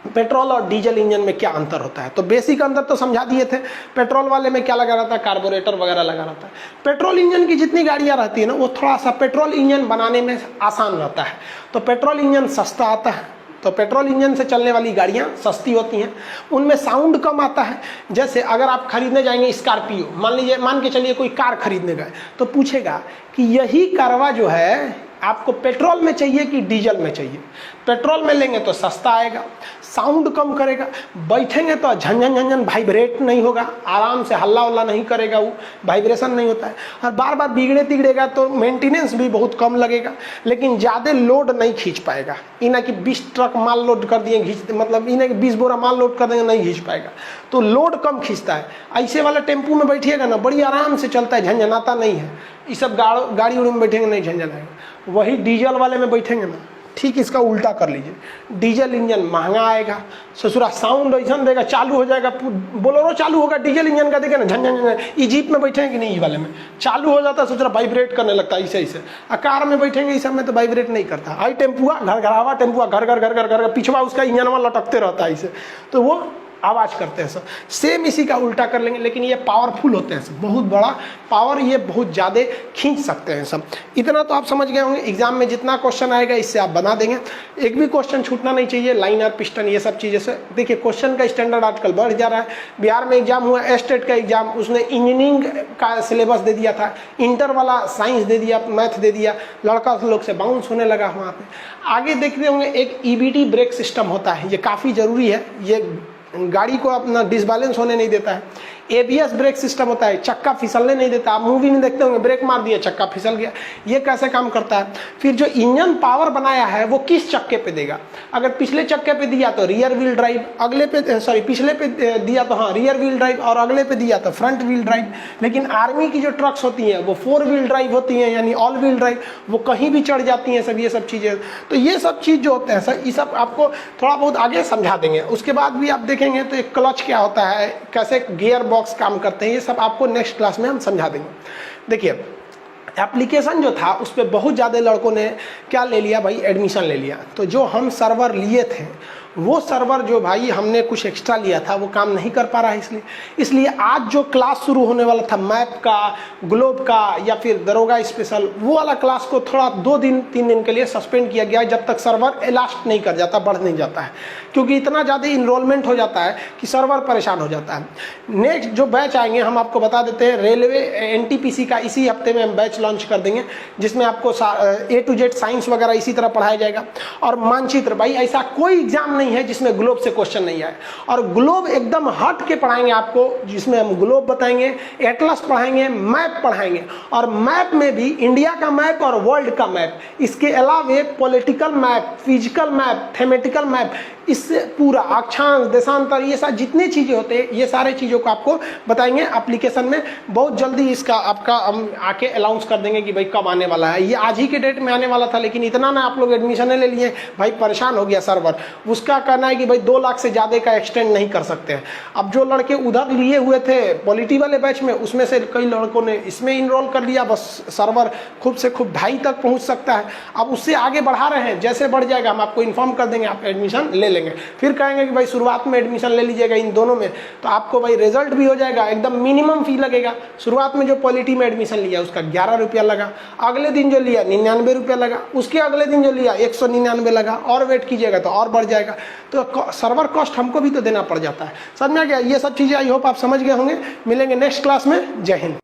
पेट्रोल और डीजल इंजन में क्या अंतर होता है। तो बेसिक अंतर तो समझा दिए थे। पेट्रोल वाले में क्या लगा रहता है, कार्बोरेटर वगैरह लगा रहता है। पेट्रोल इंजन की जितनी गाड़ियाँ रहती है ना वो थोड़ा सा पेट्रोल इंजन बनाने में आसान रहता है, तो पेट्रोल इंजन सस्ता आता है। तो पेट्रोल इंजन से चलने वाली गाड़ियाँ सस्ती होती हैं, उनमें साउंड कम आता है। जैसे अगर आप खरीदने जाएंगे स्कॉर्पियो, मान के चलिए कोई कार खरीदने गए तो पूछेगा कि यही कारवा जो है आपको पेट्रोल में चाहिए कि डीजल में चाहिए। पेट्रोल में लेंगे तो सस्ता आएगा, साउंड कम करेगा, बैठेंगे तो झंझन झंझन वाइब्रेट नहीं होगा, आराम से हल्ला उल्ला नहीं करेगा, वो वाइब्रेशन नहीं होता है, और बार बार बिगड़े तिगड़ेगा तो मेंटेनेंस भी बहुत कम लगेगा, लेकिन ज़्यादा लोड नहीं खींच पाएगा। इना कि 20 ट्रक माल लोड कर दिए खींचते, मतलब इन्हें कि 20 बोरा माल लोड कर देंगे, नहीं खींच पाएगा, तो लोड कम खींचता है। ऐसे वाला टेम्पू में बैठिएगा ना, बड़ी आराम से चलता है, झंझनाता नहीं है। ये सब गाड़ी उड़ी में बैठेंगे नहीं झंझन आएगा। वही डीजल वाले में बैठेंगे ना, ठीक इसका उल्टा कर लीजिए, डीजल इंजन महंगा आएगा, ससुरा साउंड ऐसा देगा, चालू हो जाएगा, बोलेरो चालू होगा डीजल इंजन का, देखे ना झंझन झंझन। ई जीप में बैठेंगे कि नहीं, ई वाले में चालू हो जाता है, ससुरा वाइब्रेट करने लगता है ऐसे ऐसे। कार में बैठेंगे इस सब में तो वाइब्रेट नहीं करता। आई टेम्पुआ घर घरावा टेम्पुआ घर घर घर घर घर पिछवा उसका इंजन लटकते रहता है ऐसे, तो वो आवाज़ करते हैं सब। सेम इसी का उल्टा कर लेंगे, लेकिन ये पावरफुल होते हैं सब, बहुत बड़ा पावर, ये बहुत ज़्यादा खींच सकते हैं सब। इतना तो आप समझ गए होंगे, एग्जाम में जितना क्वेश्चन आएगा इससे आप बना देंगे, एक भी क्वेश्चन छूटना नहीं चाहिए। लाइनर, पिस्टन, ये सब चीज़ें से देखिए क्वेश्चन का स्टैंडर्ड आजकल बढ़ जा रहा है। बिहार में एग्जाम हुआ, स्टेट का एग्जाम, उसने इंजीनियरिंग का सिलेबस दे दिया था, इंटर वाला साइंस दे दिया, मैथ दे दिया, लड़का लोग से बाउंस होने लगा वहाँ पे। आगे देखते होंगे एक EBD ब्रेक सिस्टम होता है, ये काफ़ी ज़रूरी है, ये गाड़ी को अपना डिसबैलेंस होने नहीं देता है। ABS ब्रेक सिस्टम होता है, चक्का फिसलने नहीं देता। आप मूवी में देखते होंगे, ब्रेक मार दिया चक्का फिसल गया, ये कैसे काम करता है। फिर जो इंजन पावर बनाया है वो किस चक्के पे देगा, अगर पिछले चक्के पे दिया तो रियर व्हील ड्राइव, अगले पे सॉरी पिछले पे दिया तो हाँ रियर व्हील ड्राइव, और अगले पे दिया तो फ्रंट व्हील ड्राइव। लेकिन आर्मी की जो ट्रक्स होती हैं वो 4 व्हील ड्राइव होती हैं, यानी ऑल व्हील ड्राइव, वो कहीं भी चढ़ जाती हैं सब, ये सब चीज़ें। तो ये सब चीज़ जो होते हैं सर, ये सब आपको थोड़ा बहुत आगे समझा देंगे। उसके बाद भी आप देखेंगे तो एक क्लच क्या होता है, कैसे गियर बॉक्स काम करते हैं, ये सब आपको नेक्स्ट क्लास में हम समझा देंगे। देखिए एप्लीकेशन जो था उस पर बहुत ज़्यादा लड़कों ने क्या ले लिया भाई, एडमिशन ले लिया। तो जो हम सर्वर लिए थे वो सर्वर जो भाई हमने कुछ एक्स्ट्रा लिया था वो काम नहीं कर पा रहा है, इसलिए आज जो क्लास शुरू होने वाला था मैप का, ग्लोब का या फिर दरोगा स्पेशल, वो वाला क्लास को थोड़ा 2-3 दिन के लिए सस्पेंड किया गया, जब तक सर्वर एलास्ट नहीं कर जाता, बढ़ नहीं जाता है, क्योंकि इतना ज़्यादा इनरोलमेंट हो जाता है कि सर्वर परेशान हो जाता है। नेक्स्ट जो बैच आएंगे हम आपको बता देते हैं, रेलवे NTPC का इसी हफ्ते में हम बैच लॉन्च कर देंगे, जिसमें आपको A to Z साइंस वगैरह इसी तरह पढ़ाया जाएगा। और मानचित्र, भाई ऐसा कोई एग्जाम नहीं है जिसमें ग्लोब से क्वेश्चन नहीं आए, और ग्लोब एकदम हट के पढ़ाएंगे आपको, जिसमें हम ग्लोब बताएंगे, एटलस पढ़ाएंगे, मैप पढ़ाएंगे, और मैप में भी इंडिया का मैप और वर्ल्ड का मैप, इसके अलावे political map, physical map, thematic map, इससे पूरा अक्षांश, देशांतर, ये सब जितनी चीज़ें होते हैं ये सारे चीज़ों को आपको बताएंगे एप्लीकेशन में। बहुत जल्दी इसका आपका हम आके अनाउंस कर देंगे कि भाई कब आने वाला है। ये आज ही के डेट में आने वाला था, लेकिन इतना ना आप लोग एडमिशन ले लिए भाई, परेशान हो गया सर्वर। उसका कहना है कि भाई 2 लाख से ज़्यादा का एक्सटेंड नहीं कर सकते हैं। अब जो लड़के उधर लिए हुए थे पॉलिटी वाले बैच में, उसमें से कई लड़कों ने इसमें इनरोल कर लिया, बस सर्वर खूब से खूब 2.5 तक पहुँच सकता है। अब उससे आगे बढ़ा रहे हैं, जैसे बढ़ जाएगा हम आपको इन्फॉर्म कर देंगे, आप एडमिशन ले लेंगे। फिर कहेंगे कि भाई शुरुआत में एडमिशन ले लीजिएगा इन दोनों में, तो आपको भाई रिजल्ट भी हो जाएगा, एकदम मिनिमम फी लगेगा। शुरुआत में जो पॉलिटी में एडमिशन लिया उसका 11 रुपया लगा, अगले दिन जो लिया 99 रुपया लगा, उसके अगले दिन जो लिया 199 लगा, और वेट कीजिएगा तो और बढ़ जाएगा। तो सर्वर कॉस्ट हमको भी तो देना पड़ जाता है। समझ में आ गया? ये सब चीज़ें आई होप आप समझ गए होंगे। मिलेंगे नेक्स्ट क्लास में। जय हिंद।